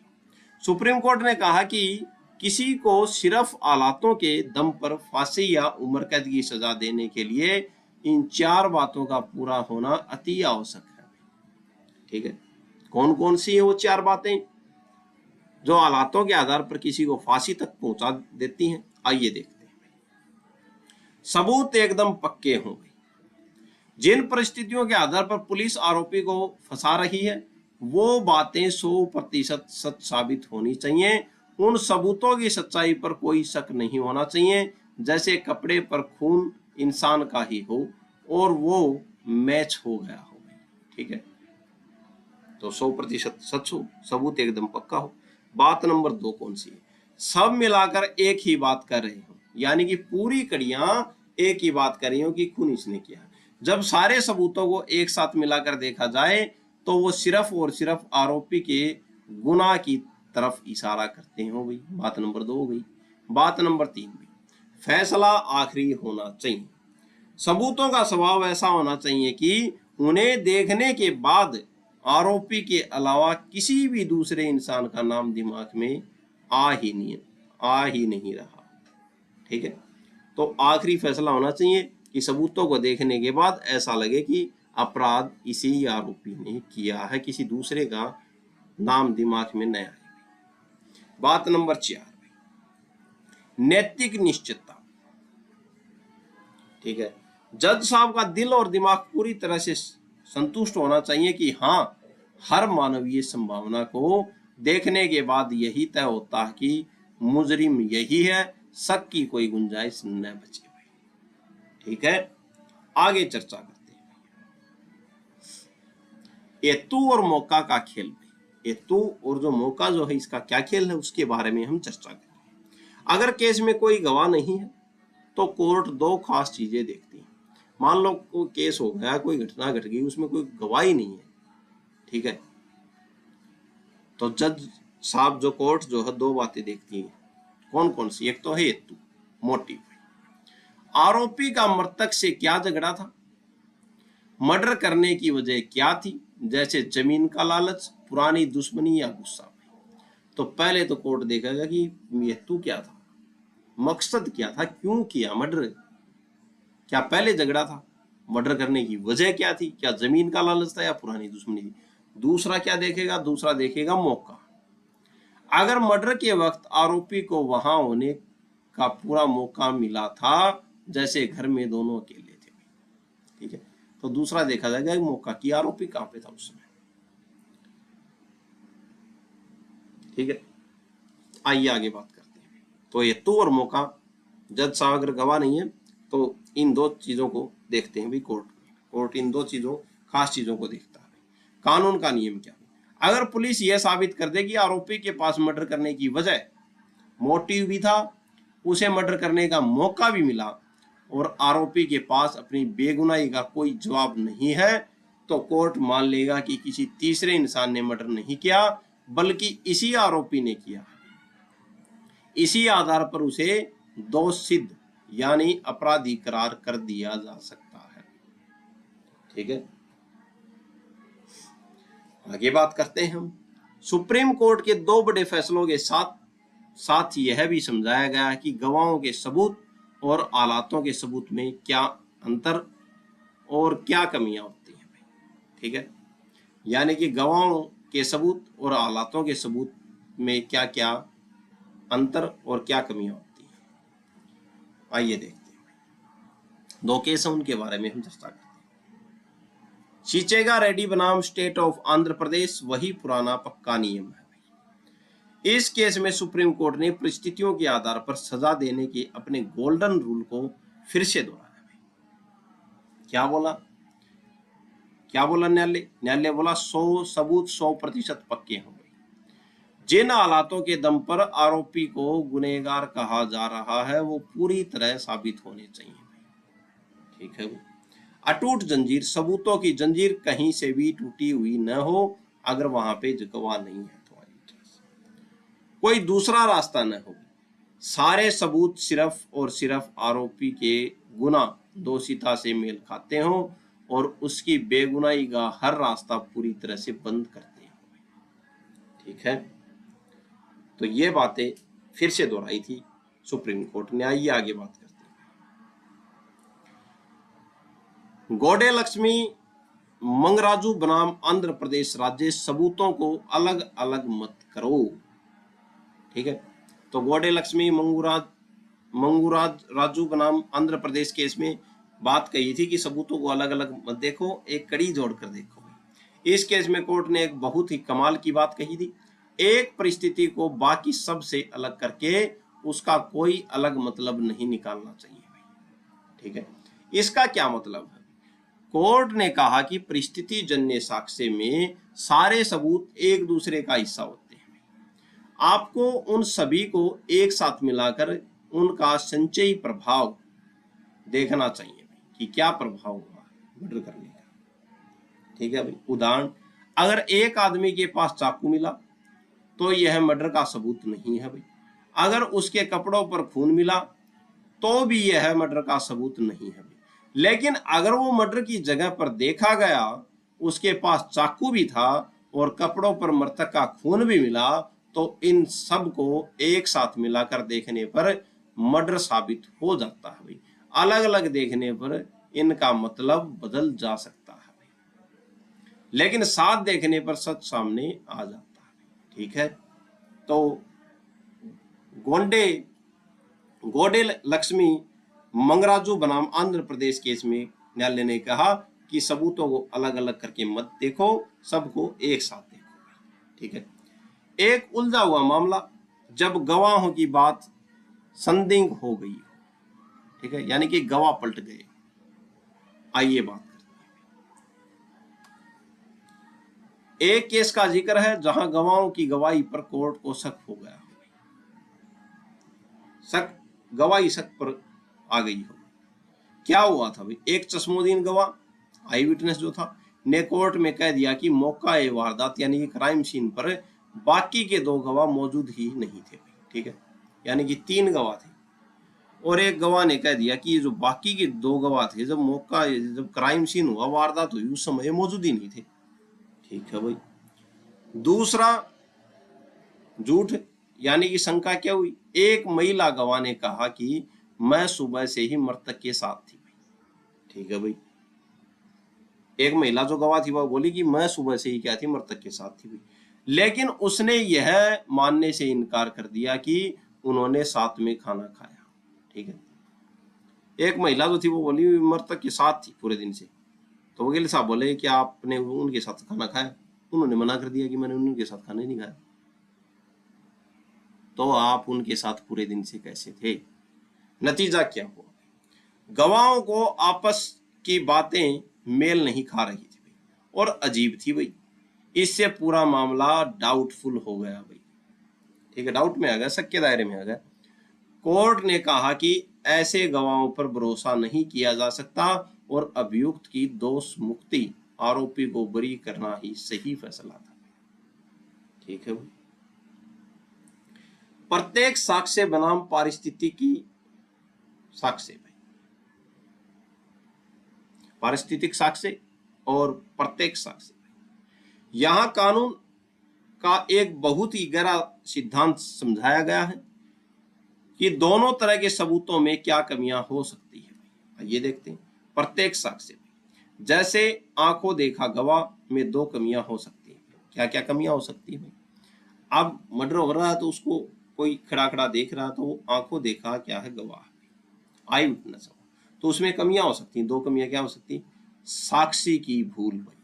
सुप्रीम कोर्ट ने कहा कि किसी को सिर्फ हालातों के दम पर फांसी या उम्र कैद की सजा देने के लिए इन 4 बातों का पूरा होना अति आवश्यक है। ठीक है, कौन कौन सी है वो 4 बातें जो हालातों के आधार पर किसी को फांसी तक पहुंचा देती हैं? आइए देखते हैं। सबूत एकदम पक्के हों। जिन परिस्थितियों के आधार पर पुलिस आरोपी को फंसा रही है वो बातें 100% सच साबित होनी चाहिए। उन सबूतों की सच्चाई पर कोई शक नहीं होना चाहिए, जैसे कपड़े पर खून इंसान का ही हो और वो मैच हो गया हो। ठीक है, तो 100% सच हो, सबूत एकदम पक्का हो। बात नंबर 2 कौन सी है? सब मिलाकर एक ही बात कर रहे हो, यानी कि पूरी कड़ियां एक ही बात कर रही हो कि खून इसने किया। जब सारे सबूतों को एक साथ मिलाकर देखा जाए तो वो सिर्फ और सिर्फ आरोपी के गुनाह की तरफ इशारा करते हो भाई। बात नंबर 2 हो गई। बात नंबर 3 भी, फैसला आखिरी होना चाहिए। सबूतों का स्वभाव ऐसा होना चाहिए कि उन्हें देखने के बाद आरोपी के अलावा किसी भी दूसरे इंसान का नाम दिमाग में आ ही नहीं रहा। ठीक है, तो आखिरी फैसला होना चाहिए कि सबूतों को देखने के बाद ऐसा लगे कि अपराध इसी आरोपी ने किया है, किसी दूसरे का नाम दिमाग में न आए। बात नंबर 4, नैतिक निश्चितता। ठीक है, जज साहब का दिल और दिमाग पूरी तरह से संतुष्ट होना चाहिए कि हाँ, हर मानवीय संभावना को देखने के बाद यही तय होता है कि मुजरिम यही है, शक की कोई गुंजाइश न बचे। ठीक है, आगे चर्चा करते हैं। एतु और मौका का खेल, एतु और जो मौका जो है इसका क्या खेल है उसके बारे में हम चर्चा करेंगे। अगर केस में कोई गवाह नहीं है तो कोर्ट दो खास चीजें देखती है। मान लो कोई केस हो गया, कोई घटना घट गई, उसमें कोई गवाह ही नहीं है, ठीक है, तो जज साहब जो कोर्ट जो है दो बातें देखती है। कौन कौन सी? एक तो है हेतु, मोटिव, आरोपी का मृतक से क्या झगड़ा था, मर्डर करने की वजह क्या थी, जैसे जमीन का लालच, पुरानी दुश्मनी या गुस्सा। तो पहले तो कोर्ट देखेगा कि हेतु क्या था, मकसद क्या था, क्यों किया मर्डर, क्या पहले झगड़ा था, मर्डर करने की वजह क्या थी, क्या जमीन का लालच था या पुरानी दुश्मनी थी। दूसरा क्या देखेगा? दूसरा देखेगा मौका। अगर मर्डर के वक्त आरोपी को वहां होने का पूरा मौका मिला था, जैसे घर में दोनों अकेले थे, ठीक है, तो दूसरा देखा जाएगा मौका की आरोपी कहां पे था उस समय। ठीक है, आइए आगे बात करते हैं। तो हेतु और मौका, जज साहब अगर गवाह नहीं है तो इन दो चीजों को देखते हैं भी कोर्ट इन दो चीजों, खास चीजों को देखता है। कानून का नियम क्या है? अगर पुलिस यह साबित कर दे कि आरोपी के पास मर्डर करने की वजह, मोटिव भी था, उसे मर्डर करने का मौका भी मिला और आरोपी के पास अपनी बेगुनाही का कोई जवाब नहीं है, तो कोर्ट मान लेगा कि किसी तीसरे इंसान ने मर्डर नहीं किया बल्कि इसी आरोपी ने किया। इसी आधार पर उसे दोष सिद्ध यानी अपराधी करार कर दिया जा सकता है। ठीक है, आगे बात करते हैं हम। सुप्रीम कोर्ट के दो बड़े फैसलों के साथ यह भी समझाया गया है कि गवाहों के सबूत और आलातों के सबूत में क्या अंतर और क्या कमियां होती हैं। ठीक है, यानी कि गवाहों के सबूत और आलातों के सबूत में क्या क्या अंतर और क्या कमियां होती हैं। आइए देखते हैं, दो केस हैं उनके बारे में हम चर्चा करते हैं। चिचेगा रेड्डी बनाम स्टेट ऑफ आंध्र प्रदेश वही पुराना पक्का नियम है। इस केस में सुप्रीम कोर्ट ने परिस्थितियों के आधार पर सजा देने के अपने गोल्डन रूल को फिर से दोहराया। क्या बोला न्यायालय बोला 100 सबूत 100% पक्के होंगे। जिन हालातों के दम पर आरोपी को गुनहगार कहा जा रहा है वो पूरी तरह साबित होने चाहिए। ठीक है, अटूट जंजीर, सबूतों की जंजीर कहीं से भी टूटी हुई न हो। अगर वहां पे गवाह नहीं है तो कोई दूसरा रास्ता न हो, सारे सबूत सिर्फ और सिर्फ आरोपी के गुनाह दोषिता से मेल खाते हो और उसकी बेगुनाही का हर रास्ता पूरी तरह से बंद करते हैं। ठीक है, तो ये बातें फिर से दोहराई थी सुप्रीम कोर्ट ने। आइए आगे बात करते हैं। गोडे लक्ष्मी मंगराजू बनाम आंध्र प्रदेश राज्य, सबूतों को अलग अलग मत करो। ठीक है, तो गोडे लक्ष्मी मंगूराज राजू बनाम आंध्र प्रदेश केस में बात कही थी कि सबूतों को अलग अलग मत देखो, एक कड़ी जोड़कर देखो। इस केस में कोर्ट ने एक बहुत ही कमाल की बात कही थी, एक परिस्थिति को बाकी सब से अलग करके उसका कोई अलग मतलब नहीं निकालना चाहिए। ठीक है, इसका क्या मतलब है? कोर्ट ने कहा कि परिस्थिति जन्य साक्ष्य में सारे सबूत एक दूसरे का हिस्सा होते हैं। आपको उन सभी को एक साथ मिलाकर उनका संचयी प्रभाव देखना चाहिए कि क्या प्रभाव हुआ मर्डर करने का। ठीक है भाई, उदाहरण, अगर एक आदमी के पास चाकू मिला तो यह मर्डर का सबूत नहीं है भाई। अगर उसके कपड़ों पर खून मिला तो भी यह मर्डर का सबूत नहीं है भाई। लेकिन अगर वो मर्डर की जगह पर देखा गया, उसके पास चाकू भी था और कपड़ों पर मृतक का खून भी मिला, तो इन सब को एक साथ मिलाकर देखने पर मर्डर साबित हो जाता है भाई। अलग अलग देखने पर इनका मतलब बदल जा सकता है भाई, लेकिन साथ देखने पर सच सामने आ जाता है। ठीक है, तो गोडे लक्ष्मी मंगराजू बनाम आंध्र प्रदेश केस में न्यायालय ने कहा कि सबूतों को अलग अलग करके मत देखो, सबको एक साथ देखो। ठीक है। एक उलझा हुआ मामला, जब गवाहों की बात संदिग्ध हो गई हो। ठीक है, यानी कि गवाह पलट गए। आइए बात करते हैं। एक केस का जिक्र है जहां गवाहों की गवाही पर कोर्ट को शक हो गया हो। शक, गवाही शक पर आ गई हो। क्या हुआ था भाई? एक चश्मोदीन गवाह, आई विटनेस जो था, ने कोर्ट में कह दिया कि मौका ए वारदात यानी कि क्राइम सीन पर बाकी के 2 गवाह मौजूद ही नहीं थे। ठीक है, यानी कि 3 गवाह थे और एक गवाह ने कह दिया कि जो बाकी के 2 गवाह थे, जब क्राइम सीन हुआ, वारदात हुई, उस समय मौजूद ही नहीं थे। ठीक है भाई। दूसरा झूठ, यानी कि शंका क्या हुई? एक महिला गवाह ने कहा कि मैं सुबह से ही मृतक के साथ थी। ठीक है भाई। एक महिला जो गवाह थी वह बोली कि मैं सुबह से ही क्या थी, मृतक के साथ थी। लेकिन उसने यह मानने से इनकार कर दिया कि उन्होंने साथ में खाना खाया। ठीक है। एक महिला जो थी वो बोली मृतक के साथ थी पूरे दिन से। तो वकील साहब बोले कि आपने उनके साथ खाना खाया? उन्होंने मना कर दिया कि मैंने उनके साथ खाना नहीं खाया। तो आप उनके साथ पूरे दिन से कैसे थे? नतीजा क्या हुआ? गवाहों को आपस की बातें मेल नहीं खा रही थी भाई, और अजीब थी भाई। इससे पूरा मामला डाउटफुल हो गया भाई। ठीक है, डाउट में आ गया, शक के दायरे में आ गया। कोर्ट ने कहा कि ऐसे गवाहों पर भरोसा नहीं किया जा सकता और अभियुक्त की दोष मुक्ति, आरोपी को बरी करना ही सही फैसला था। ठीक है भाई। प्रत्येक साक्ष्य बनाम पारिस्थितिकी साक्ष्य भाई, पारिस्थितिक साक्ष्य और प्रत्येक साक्ष्य। यहां कानून का एक बहुत ही गहरा सिद्धांत समझाया गया है कि दोनों तरह के सबूतों में क्या कमियां हो सकती है। ये देखते हैं। प्रत्येक साक्ष्य, जैसे आंखों देखा गवाह में 2 कमियां हो सकती है। क्या क्या कमियां हो सकती है? अब मर्डर हो रहा है तो उसको कोई खड़ा खड़ा देख रहा, तो आंखों देखा क्या है, गवाह, आई विटनेस, तो उसमें कमियां हो सकती हैं। 2 कमियां क्या हो सकती? साक्षी की भूल भाई,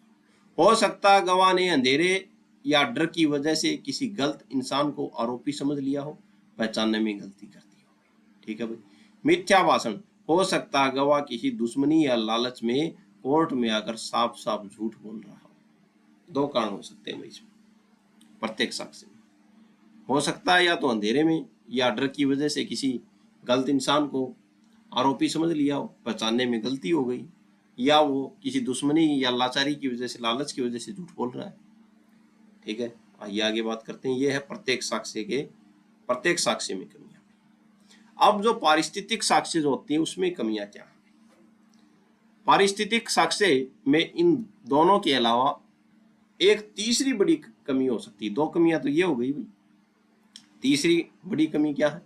हो सकता है गवाह ने अंधेरे या डर की वजह से किसी गलत इंसान को आरोपी समझ लिया हो, पहचानने में गलती कर दी हो। ठीक है भाई। मिथ्या भाषण, हो सकता है गवाह किसी दुश्मनी या लालच में कोर्ट में आकर साफ साफ झूठ बोल रहा हो। 2 कारण हो सकते हैं भाई इसमें, प्रत्येक साक्ष्य में। हो सकता है या तो अंधेरे में या डर की वजह से किसी गलत इंसान को आरोपी समझ लिया हो, पहचानने में गलती हो गई, या वो किसी दुश्मनी या लाचारी की वजह से, लालच की वजह से झूठ बोल रहा है। ठीक है, आइए आगे बात करते हैं। ये है प्रत्येक साक्ष्य में कमियां। अब जो पारिस्थितिक साक्ष्य जो होती है उसमें कमियां क्या है? पारिस्थितिक साक्ष्य में इन दोनों के अलावा एक तीसरी बड़ी कमी हो सकती है। 2 कमियां तो ये हो गई भाई, तीसरी बड़ी कमी क्या है?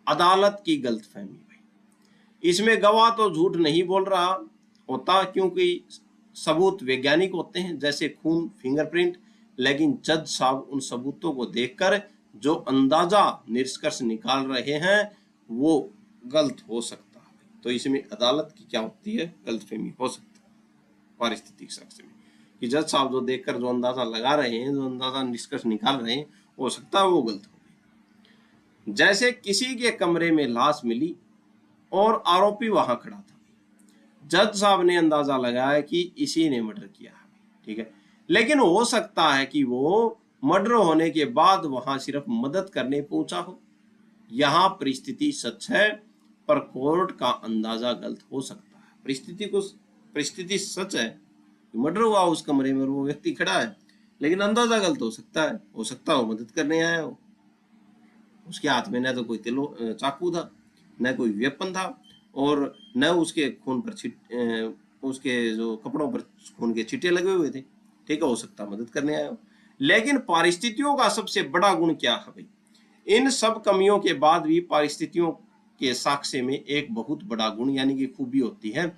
अदालत की गलतफहमी भाई। इसमें गवाह तो झूठ नहीं बोल रहा होता क्योंकि सबूत वैज्ञानिक होते हैं, जैसे खून, फिंगरप्रिंट, लेकिन जज साहब उन सबूतों को देखकर जो अंदाजा निष्कर्ष निकाल रहे हैं वो गलत हो सकता है। तो इसमें अदालत की क्या होती है? गलतफहमी हो सकती है पारिस्थितिक साक्ष्य में, कि जज साहब जो देखकर जो अंदाजा लगा रहे हैं, जो अंदाजा निष्कर्ष निकाल रहे हैं, हो सकता है वो गलत हो। जैसे किसी के कमरे में लाश मिली और आरोपी वहां खड़ा था, जज साहब ने अंदाजा लगाया कि इसी ने मर्डर किया है। ठीक है, लेकिन हो सकता है कि वो मर्डर होने के बाद वहां सिर्फ मदद करने पहुंचा हो। यहां परिस्थिति सच है पर कोर्ट का अंदाजा गलत हो सकता है। परिस्थिति सच है, मर्डर हुआ उस कमरे में, वो व्यक्ति खड़ा है, लेकिन अंदाजा गलत हो सकता है। हो सकता है वो मदद करने आया हो, उसके हाथ में न तो कोई चाकू था, न कोई वेपन था, और न उसके खून पर उसके जो कपड़ों पर खून के छींटे लगे हुए थे। ठीक है, हो सकता है मदद करने आया हो। लेकिन परिस्थितियों का सबसे बड़ा गुण क्या है भाई? इन सब कमियों के बाद भी परिस्थितियों के साक्ष्य में एक बहुत बड़ा गुण यानी कि खूबी होती है,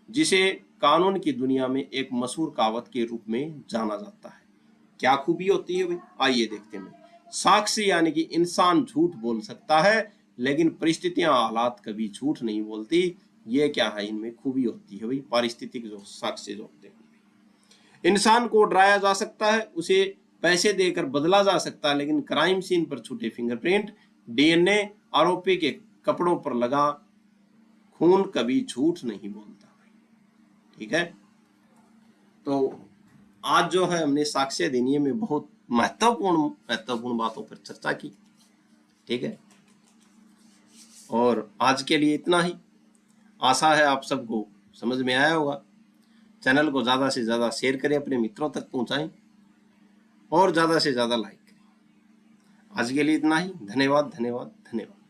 जिसे कानून की दुनिया में एक मशहूर कहावत के रूप में जाना जाता है। क्या खूबी होती है भाई? आइए देखते हैं। साक्षी यानी कि इंसान झूठ बोल सकता है, लेकिन परिस्थितियां, हालात कभी झूठ नहीं बोलती। ये क्या है, इनमें खूबी होती है भाई, पारिस्थितिक जो साक्ष्य जो होते हैं। इंसान को डराया जा सकता है, उसे पैसे देकर बदला जा सकता है, लेकिन क्राइम सीन पर छूटे फिंगरप्रिंट, डीएनए, आरोपी के कपड़ों पर लगा खून कभी झूठ नहीं बोलता। ठीक है, तो आज जो है हमने साक्ष्य अधिनियम में बहुत महत्वपूर्ण बातों पर चर्चा की। ठीक है, और आज के लिए इतना ही। आशा है आप सबको समझ में आया होगा। चैनल को ज़्यादा से ज़्यादा शेयर करें, अपने मित्रों तक पहुंचाएं और ज़्यादा से ज़्यादा लाइक करें। आज के लिए इतना ही। धन्यवाद, धन्यवाद, धन्यवाद।